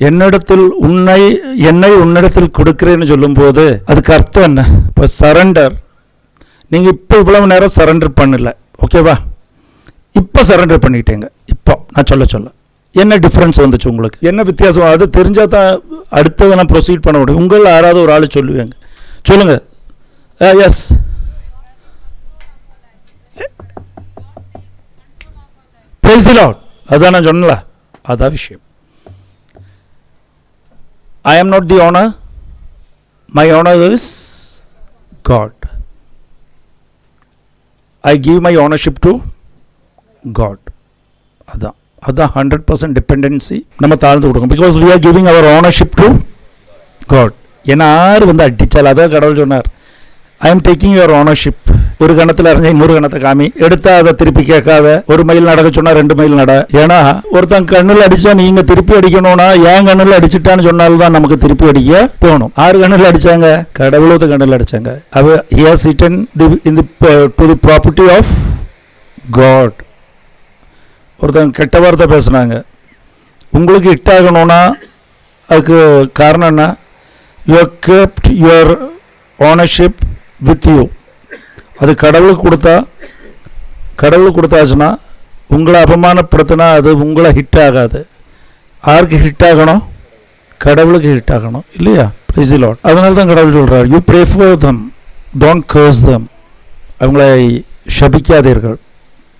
Speaker 1: என்னை உன்னிடத்தில் கொடுக்கிறேன்னு சொல்லும்போது அதுக்கு அர்த்தம் என்ன? இப்போ சரண்டர். நீங்கள் இப்போ இவ்வளவு நேரம் சரண்டர் பண்ணல, ஓகேவா? இப்போ சரண்டர் பண்ணிட்டேங்க. இப்போ நான் சொல்ல என்ன டிஃப்ரென்ஸ் வந்துச்சு, உங்களுக்கு என்ன வித்தியாசம்? அது தெரிஞ்சால் தான் அடுத்ததை நான் ப்ரொசீட் பண்ண முடியும். உங்களில் யாராவது ஒரு ஆள் சொல்லுவேங்க, சொல்லுங்கள். Yes, praise the Lord. அதான் நான் சொன்னல, அதான் விஷயம். I am not the owner, my owner is God. I give my ownership to God. அதான் 100% டிபெண்டன்சி நம்ம தாழ்ந்து கொடுக்கும். Because we are giving our ownership to God. யார் வந்து அடித்தால் அதான் கடவுள் சொன்னார், I am taking your ownership. ஒரு கணத்தில் இறங்க இன்னொரு கணத்தை காமி, எடுத்தா அதை திருப்பி கேட்காத. ஒரு மைல் நடக்க சொன்னா 2 மைல் நட. ஏன்னா ஒருத்தன் கண்ணில் அடிச்சா நீங்க திருப்பி அடிக்கணும்னா ஏன் கண்ணில் அடிச்சுட்டான்னு சொன்னால்தான் நமக்கு திருப்பி அடிக்க தோணும். 6 கண்ணில் அடிச்சாங்க, கடவுளோட கண்ணில் அடிச்சாங்க. அவ he has eaten to the property of God. ஒருத்தன் கெட்ட வார்த்தை பேசுனாங்க, உங்களுக்கு ஹிட்டாகணும்னா அதுக்கு காரணம் என்ன? you have kept your ownership with you. அது கடவுளுக்கு கொடுத்தாச்சுன்னா உங்களை அபமானப்படுத்தினா அது உங்களை ஹிட் ஆகாது. யாருக்கு ஹிட் ஆகணும்? கடவுளுக்கு ஹிட் ஆகணும், இல்லையா? Praise the Lord. அதனால தான் கடவுள் சொல்கிறார், you pray for them, don't curse them. அவங்களை சபிக்காதீர்கள்.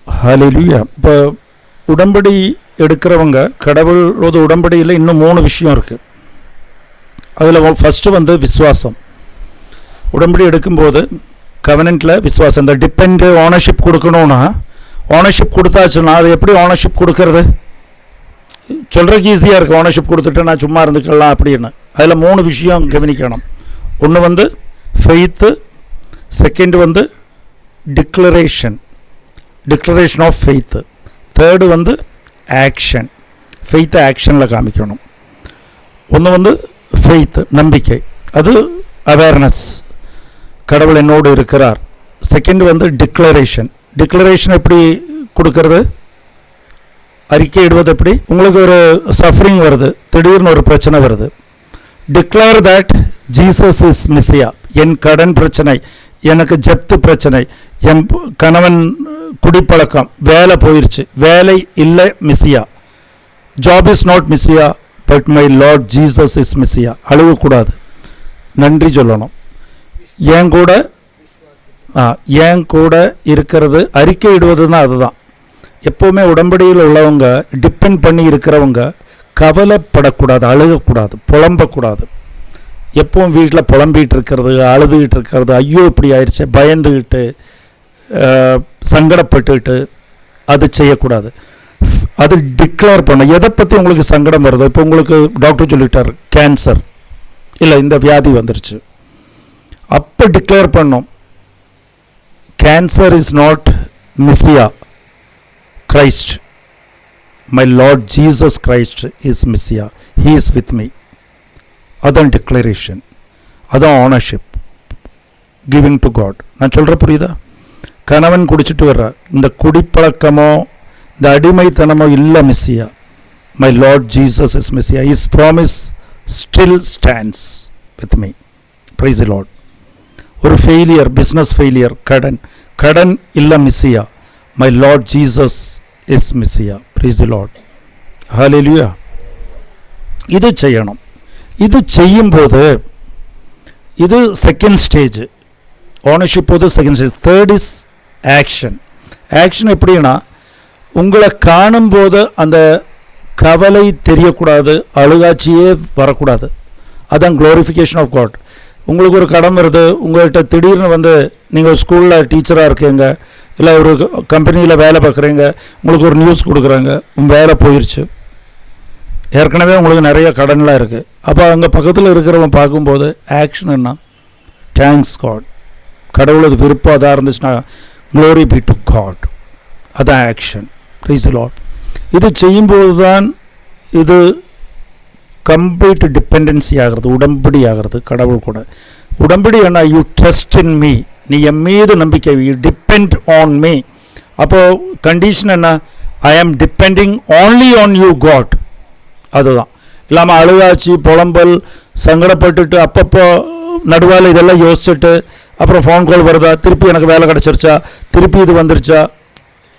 Speaker 1: ஹல்லேலூயா. இப்போ உடம்படி எடுக்கிறவங்க கடவுளோட உடம்படியில் இன்னும் 3 விஷயம் இருக்குது. அதில் ஃபஸ்ட்டு வந்து விசுவாசம். உடம்படி எடுக்கும்போது கவனன்ட்டில் விசுவாசம். இந்த டிபெண்டு ஓனர்ஷிப் கொடுக்கணும்னா, ஓனர்ஷிப் கொடுத்தாச்சுன்னா அது எப்படி ஓனர்ஷிப் கொடுக்கறது? சொல்கிறதுக்கு ஈஸியாக இருக்குது, ஓனர்ஷிப் கொடுத்துட்டு நான் சும்மா இருந்துக்கலாம் அப்படின்னு. அதில் 3 விஷயம் கவனிக்கணும். ஒன்று வந்து ஃபெய்த்து, செகண்ட் வந்து டிக்ளரேஷன் ஆஃப் ஃபெய்த்து, தேர்டு வந்து ஆக்ஷன். ஃபெய்த்தை ஆக்ஷனில் காமிக்கணும். ஒன்று வந்து ஃபெய்த்து, நம்பிக்கை, அது அவேர்னஸ், கடவுள் என்னோடு இருக்கிறார். செகண்ட் வந்து டிக்ளரேஷன் எப்படி கொடுக்கறது, அறிக்கையிடுவது எப்படி? உங்களுக்கு ஒரு சஃபரிங் வருது, திடீர்னு ஒரு பிரச்சனை வருது. Declare that Jesus is Messiah. என் கடன் பிரச்சனை, எனக்கு ஜப்து பிரச்சனை, என் கணவன் குடிப்பழக்கம், வேலை போயிடுச்சு, வேலை இல்லை Messiah. Job is not Messiah, but my Lord Jesus is Messiah. அழுகக்கூடாது, நன்றி சொல்லணும். ஏன் கூட இருக்கிறது அறிக்கையிடுவது தான். அதுதான் எப்போவுமே உடன்படியில் உள்ளவங்க, டிபெண்ட் பண்ணி இருக்கிறவங்க கவலைப்படக்கூடாது, அழுகக்கூடாது, புலம்பக்கூடாது. எப்பவும் வீட்டில் புலம்பிகிட்டு இருக்கிறது, அழுதுகிட்டு இருக்கிறது, ஐயோ இப்படி ஆயிடுச்சு, பயந்துக்கிட்டு சங்கடப்பட்டுக்கிட்டு அது செய்யக்கூடாது. அது டிக்ளேர் பண்ண. எதை பற்றி உங்களுக்கு சங்கடம் வருதோ, இப்போ உங்களுக்கு டாக்டர் சொல்லிட்டார் கேன்சர், இல்லை இந்த வியாதி வந்துருச்சு, அப்போ டிக்ளேர் பண்ணோம், cancer is not Messiah, Christ, my Lord Jesus Christ is Messiah, he is with me. அதான் டிக்ளரேஷன், அதான் ஆனர்ஷிப், கிவிங் டு காட். நான் சொல்கிற புரியுதா? கணவன் குடிச்சிட்டு வர்றார், இந்த குடிப்பழக்கமோ இந்த அடிமைத்தனமோ இல்லை Messiah, my Lord Jesus is Messiah, his promise still stands with me. Praise the Lord. ஒரு ஃபெயிலியர், பிஸ்னஸ் ஃபெயிலியர், கடன் இல்லை Messiah, my Lord Jesus is Messiah. Praise the Lord. Hallelujah. இது செய்யணும். இது செய்யும்போது இது செகண்ட் ஸ்டேஜ், ஓனர்ஷிப் போது second stage. Third is action. Action எப்படின்னா, உங்களை காணும்போது அந்த கவலை தெரியக்கூடாது, அழுகாட்சியே வரக்கூடாது. அதுதான் க்ளோரிஃபிகேஷன் ஆஃப் காட். உங்களுக்கு ஒரு கடன் வருது, உங்கள்கிட்ட திடீர்னு வந்து நீங்கள் ஸ்கூலில் டீச்சராக இருக்கீங்க, இல்லை ஒரு கம்பெனியில் வேலை பார்க்குறீங்க, உங்களுக்கு ஒரு நியூஸ் கொடுக்குறாங்க, உங்கள் வேலை போயிடுச்சு, ஏற்கனவே உங்களுக்கு நிறைய கடன்லாம் இருக்குது. அப்போ அங்கே பக்கத்தில் இருக்கிறவங்க பார்க்கும்போது ஆக்ஷன் என்ன? Thanks God. கடவுளது விருப்பம் அதாக இருந்துச்சுன்னா க்ளோரி பி டு காட். அதான் ஆக்ஷன். Price the Lord. இது செய்யும்போது தான் இது கம்ப்ளீட் டிபெண்டன்சி ஆகிறது, உடம்படி ஆகிறது கடவுள் கூட. உடம்படி என்ன? யூ ட்ரஸ்ட் இன் மீ, நீ என் மீது நம்பிக்கை, யூ டிபெண்ட் ஆன் மீ. அப்போது கண்டிஷன் என்ன? I am depending only on you God. அதுதான். இல்லாமல் அழுகாச்சி, புலம்பல், சங்கடப்பட்டுட்டு அப்பப்போ நடுவால் இதெல்லாம் யோசிச்சுட்டு அப்புறம் ஃபோன் கால் வருதா, திருப்பி எனக்கு வேலை கிடச்சிருச்சா, திருப்பி இது வந்துருச்சா.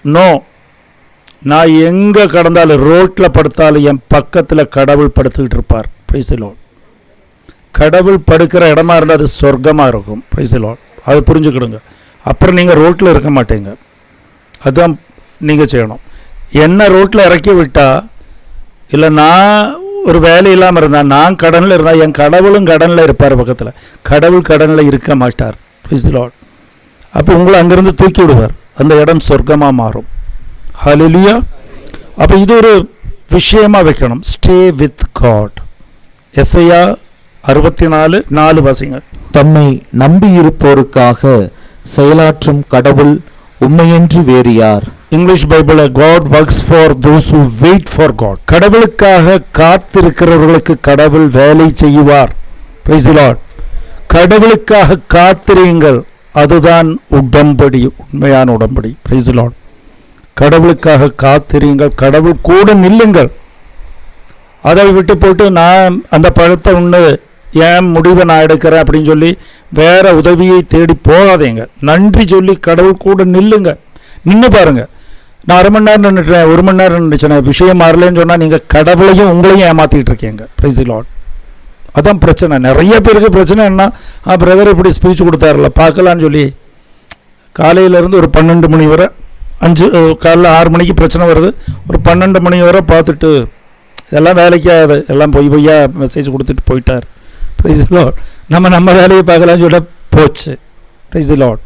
Speaker 1: நோ. நான் எங்கே கடந்தாலும், ரோட்டில் படுத்தாலும் என் பக்கத்தில் கடவுள் படுத்துக்கிட்டு இருப்பார். Price the Lord. கடவுள் படுக்கிற இடமா இருந்தால் அது சொர்க்கமாக இருக்கும். Price the Lord. அதை புரிஞ்சுக்கிடுங்க. அப்புறம் நீங்கள் ரோட்டில் இருக்க மாட்டீங்க. அதுதான் நீங்கள் செய்யணும். என்ன ரோட்டில் இறக்கி விட்டால், இல்லை நான் ஒரு வேலை இல்லாமல் இருந்தால், நான் கடனில் இருந்தால், என் கடவுளும் கடனில் இருப்பார் பக்கத்தில். கடவுள் கடனில் இருக்க மாட்டார். Price the Lord. அப்போ உங்களை அங்கேருந்து தூக்கி விடுவார், அந்த இடம் சொர்க்கமாக மாறும். ஹல்லேலூயா. அப்போ இது ஒரு விஷயமாக வைக்கணும். Stay with God. எஸ்ஐயா 64:4 வாசிங்க.
Speaker 3: தம்மை நம்பியிருப்போருக்காக செயலாற்றும் கடவுள் உம்மையன்றி வேறு யார்?
Speaker 1: English Bible, God works for those who wait for God. கடவுளுக்காக காத்திருக்கிறவர்களுக்கு கடவுள் வேலை செய்வார். Praise the Lord. கடவுளுக்காக காத்திருங்கள், அதுதான் உடன்படி, உண்மையான உடன்படி. Praise the Lord. கடவுளுக்காக காத்திருங்கள், கடவுள் கூட நில்லுங்கள். அதை விட்டு போட்டு நான் அந்த பழத்தை உண்டு, என் முடிவை நான் எடுக்கிறேன் அப்படின்னு சொல்லி வேற உதவியை தேடி போகாதீங்க. நன்றி சொல்லி கடவுள் கூட நில்லுங்க. நின்று பாருங்க. நான் 1/2 மணி நேரம் நின்றுட்டேன், 1 மணி நேரம் நின்றுச்சேன், விஷயம் மாறலன்னு சொன்னால் நீங்கள் கடவுளையும் உங்களையும் ஏமாற்றிட்டு இருக்கீங்க. Price the Lord. அதான் பிரச்சனை. நிறைய பேருக்கு பிரச்சனை என்ன, பிரதர் இப்படி ஸ்பீச் கொடுத்தாருல பார்க்கலான்னு சொல்லி காலையிலேருந்து ஒரு 12 மணி வரை, காலைல 6 மணிக்கு பிரச்சனை வருது, ஒரு 12 மணி வரை பார்த்துட்டு இதெல்லாம் வேலைக்காது, எல்லாம் பொய்யா மெசேஜ் கொடுத்துட்டு போயிட்டார். Price the Lord. நம்ம வேலையை பார்க்கலான்னு சொல்ல போச்சு. Price the Lord.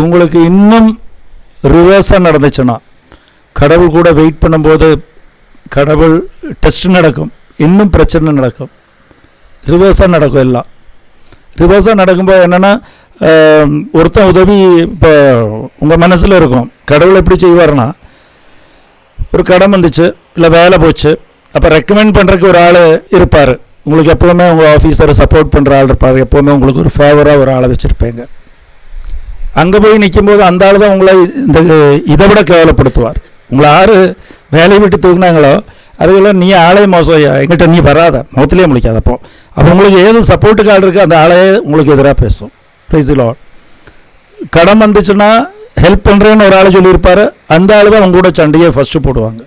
Speaker 1: உங்களுக்கு இன்னும் ரிவர்ஸாக நடந்துச்சுன்னா, கடவுள் கூட வெயிட் பண்ணும்போது கடவுள் டெஸ்ட் நடக்கும், இன்னும் பிரச்சனை நடக்கும், ரிவர்ஸாக நடக்கும். எல்லாம் ரிவர்ஸாக நடக்கும்போது என்னென்னா, ஒருத்தன் உதவி இப்போ உங்கள் மனசில் இருக்கும். கடவுள் எப்படி செய்வார்னா, ஒரு கடன் வந்துச்சு, இல்லை வேலை போச்சு, அப்போ ரெக்கமெண்ட் பண்ணுறதுக்கு ஒரு ஆள் இருப்பார். உங்களுக்கு எப்போவுமே உங்கள் ஆஃபீஸரை சப்போர்ட் பண்ணுற ஆள் இருப்பார். எப்போவுமே உங்களுக்கு ஒரு ஃபேவராக ஒரு ஆளை வச்சுருப்பீங்க. அங்கே போய் நிற்கும்போது அந்த ஆள் தான் உங்களை இதை விட கேவலப்படுத்துவார். உங்களை யார் வேலையை விட்டு தூக்குனாங்களோ அதுக்குள்ள நீ ஆளே மோசம், எங்கிட்ட நீ வராத, முகத்திலே முழிக்காத. அப்போ உங்களுக்கு ஏது சப்போர்ட்டுக்கு ஆள் இருக்குது அந்த ஆளே உங்களுக்கு எதிராக பேசும். Price the Lord. கடன் வந்துச்சுன்னா ஹெல்ப் பண்ணுறேன்னு ஒரு ஆள் சொல்லியிருப்பார், அந்த ஆள் தான் அவங்க கூட சண்டையை ஃபஸ்ட்டு போடுவாங்க.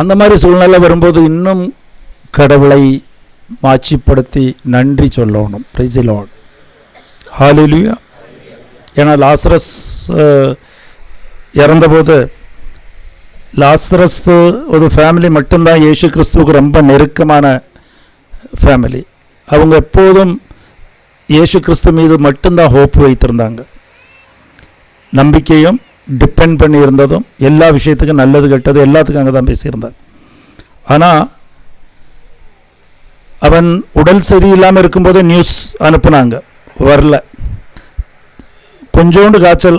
Speaker 1: அந்த மாதிரி சூழ்நிலை வரும்போது இன்னும் கடவுளை மாட்சிப்படுத்தி நன்றி சொல்லணும். Praise the Lord. ஹல்லேலூயா. ஏன்னா லாசரஸ் இறந்தபோது லாசரஸ் ஒரு ஃபேமிலி மட்டும்தான் இயேசு கிறிஸ்துவுக்கு ரொம்ப நெருக்கமான ஃபேமிலி. அவங்க எப்போதும் இயேசு கிறிஸ்து மீது மட்டும்தான் ஹோப் வைத்திருந்தாங்க. நம்பிக்கையும் டிபெண்ட் பண்ணி இருந்ததும் எல்லா விஷயத்துக்கும் நல்லது கெட்டது எல்லாத்துக்கும் அங்கே தான் பேசியிருந்தாங்க. ஆனால் அவன் உடல் சரியில்லாமல் இருக்கும்போது நியூஸ் அனுப்புனாங்க, வரல. கொஞ்சோண்டு காய்ச்சல்,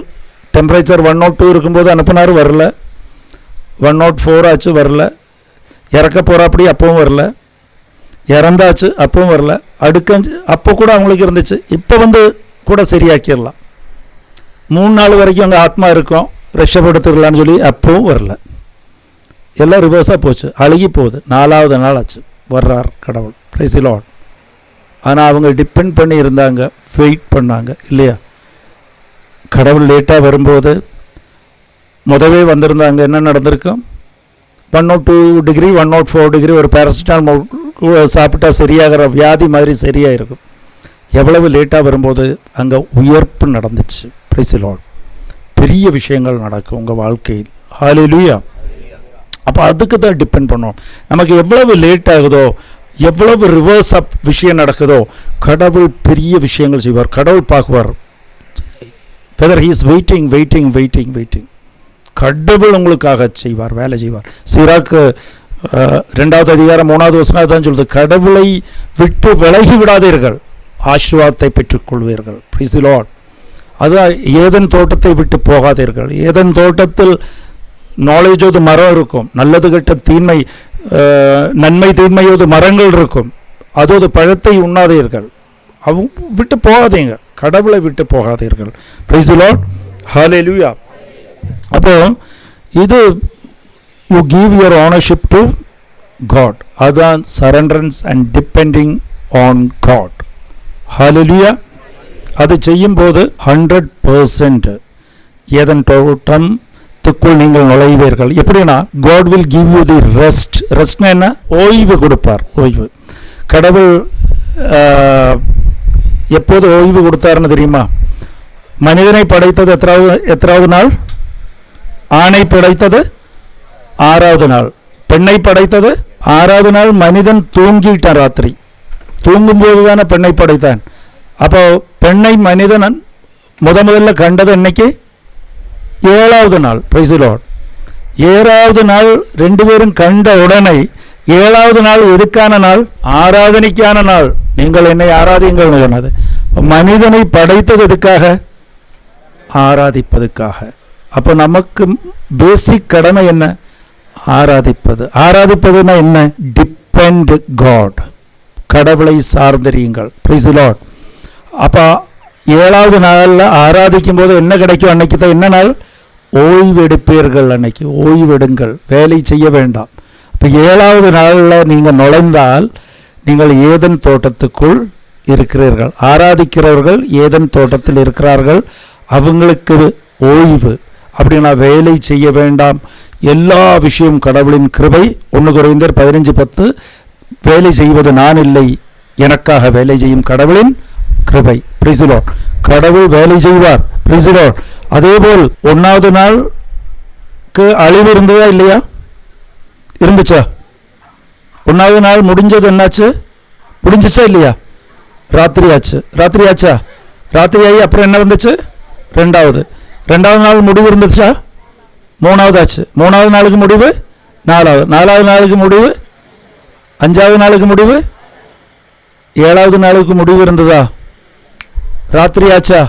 Speaker 1: டெம்பரேச்சர் 102 இருக்கும்போது அனுப்புனார், வரல. 104 ஆச்சு, வரல. இறக்க போகிறாப்படி அப்பவும் வரல. இறந்தாச்சு, அப்பவும் வரல. அடுக்கஞ்சு அப்போ கூட அவங்களுக்கு இருந்துச்சு, இப்போ கூட சரியாக்கிடலாம், 3 நாள் வரைக்கும் அங்கே ஆத்மா இருக்கும், ரஷப்படுத்திடலான்னு சொல்லி அப்பவும் வரல. எல்லாம் ரிவர்ஸாக போச்சு, அழுகி போகுது. 4வது நாள் ஆச்சு, வர்றார் கடவுள். Price the Lord. ஆனால் அவங்க டிபெண்ட் பண்ணி இருந்தாங்க, வெயிட் பண்ணாங்க இல்லையா? கடவுள் லேட்டாக வரும்போது முதவே வந்திருந்தாங்க, என்ன நடந்திருக்கும்? 102 டிகிரி 104 டிகிரி ஒரு பேராசிட்டாமல் சாப்பிட்டா சரியாகிற வியாதி மாதிரி சரியாக இருக்கும். எவ்வளவு லேட்டாக வரும்போது அங்கே உயர்ப்பு நடந்துச்சு. Price the Lord. பெரிய விஷயங்கள் நடக்கும் உங்கள் வாழ்க்கையில். ஹல்லேலூயா. அப்போ அதுக்கு தான் டிபெண்ட் பண்ணுவோம். நமக்கு எவ்வளவு லேட் ஆகுதோ, எவ்வளவு ரிவர்ஸ் அப் விஷயம் நடக்குதோ, கடவுள் பெரிய விஷயங்கள் செய்வார். கடவுள் பார்க்குவார். Whether he is waiting. கடவுள் உங்களுக்காக செய்வார், வேலை செய்வார். சீராக்கு 2வது அதிகாரம் 3வது வசனம் தான் சொல்லுது, கடவுளை விட்டு விலகி விடாதீர்கள், ஆசீர்வாதத்தை பெற்றுக்கொள்வீர்கள். Praise the Lord. அதுதான் ஏதேன் தோட்டத்தை விட்டு போகாதீர்கள். ஏதேன் தோட்டத்தில் நாலேஜோது மரம் இருக்கும், நல்லது கெட்ட தீன்மை நன்மை தீன்மையோது மரங்கள் இருக்கும், அதோது பழத்தை உண்ணாதீர்கள். விட்டு போகாதீங்க, கடவுளை விட்டு போகாதீர்கள். Price the Lord. ஹல்லேலூயா. அப்போ இது you give your ownership to God. அதுதான் surrenderance and depending on God. Hallelujah. அது செய்யும்போது 100% ஏதன் தோட்டத்துக்குள் நீங்கள் நுழைவீர்கள். எப்படின்னா God will give you the rest. ரெஸ்ட்னா என்ன? ஓய்வு கொடுப்பார். ஓய்வு. கடவுள் எப்போது ஓய்வு கொடுத்தாருன்னு தெரியுமா? மனிதனை படைத்தது எத்தனாவது நாள்? ஆணை படைத்தது 6வது நாள், பெண்ணை படைத்தது 6வது நாள். மனிதன் தூங்கிட்டான், ராத்திரி தூங்கும்போது தானே பெண்ணை படைத்தான். அப்போ பெண்ணை மனிதன் முதல்ல கண்டது என்னைக்கு? 7வது நாள். Price the Lord. 7வது நாள் 2 பேரும் கண்ட உடனே 7வது நாள் எதுக்கான நாள்? ஆராதனைக்கான நாள். நீங்கள் என்னை ஆராதிங்கள் சொன்னது. மனிதனை படைத்தது எதுக்காக? ஆராதிப்பதுக்காக. அப்போ நமக்கு பேசிக் கடமை என்ன? ஆராதிப்பது. ஆராதிப்பதுன்னா என்ன? Depend God. கடவுளை சார்ந்தறியுங்கள். Price the Lord. அப்போ 7வது நாளில் ஆராதிக்கும் போது என்ன கிடைக்கும்? அன்னைக்கு தான் என்ன நாள்? ஓய்வு எடுப்பீர்கள். அன்னைக்கு ஓய்வெடுங்கள், வேலை செய்ய வேண்டாம். இப்போ 7வது நாளில் நீங்கள் நுழைந்தால் நீங்கள் ஏதேன் தோட்டத்துக்குள் இருக்கிறீர்கள். ஆராதிக்கிறவர்கள் ஏதேன் தோட்டத்தில் இருக்கிறார்கள், அவங்களுக்கு ஓய்வு. அப்படின்னா வேலை செய்ய வேண்டாம், எல்லா விஷயம் கடவுளின் கிருபை. 1 கொரிந்தியர் 15:10, வேலை செய்வது நான் இல்லை, எனக்காக வேலை செய்யும் கடவுளின் கிருபை. Price the Lord. கடவுள் வேலை செய்வார். Price the Lord. அதேபோல் 1வது நாளுக்கு அழிவு இருந்ததா இல்லையா? இருந்துச்சா? 1வது நாள் முடிஞ்சது என்னாச்சு? முடிஞ்சிச்சா இல்லையா? ராத்திரி ஆச்சா? ராத்திரி ஆகி அப்புறம் என்ன வந்துச்சு? 2வது நாள் முடிவு இருந்துச்சா? 3வது ஆச்சு. 3வது நாளுக்கு முடிவு 4வது. 4வது நாளுக்கு முடிவு 5வது நாளுக்கு முடிவு 7வது நாளுக்கு முடிவு இருந்ததா? ராத்திரி ஆச்சா?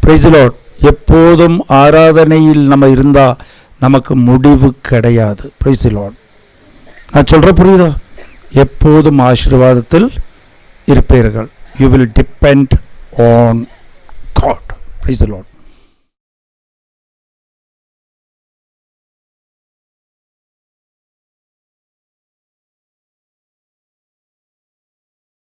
Speaker 1: Praise the Lord. எப்போதும் ஆராதனையில் நம்ம இருந்தால் நமக்கு முடிவு கிடையாது. Praise the Lord. நான் சொல்கிற புரியுதா? எப்போதும் ஆசீர்வாதத்தில் இருப்பீர்கள். You will depend on God. Praise the Lord.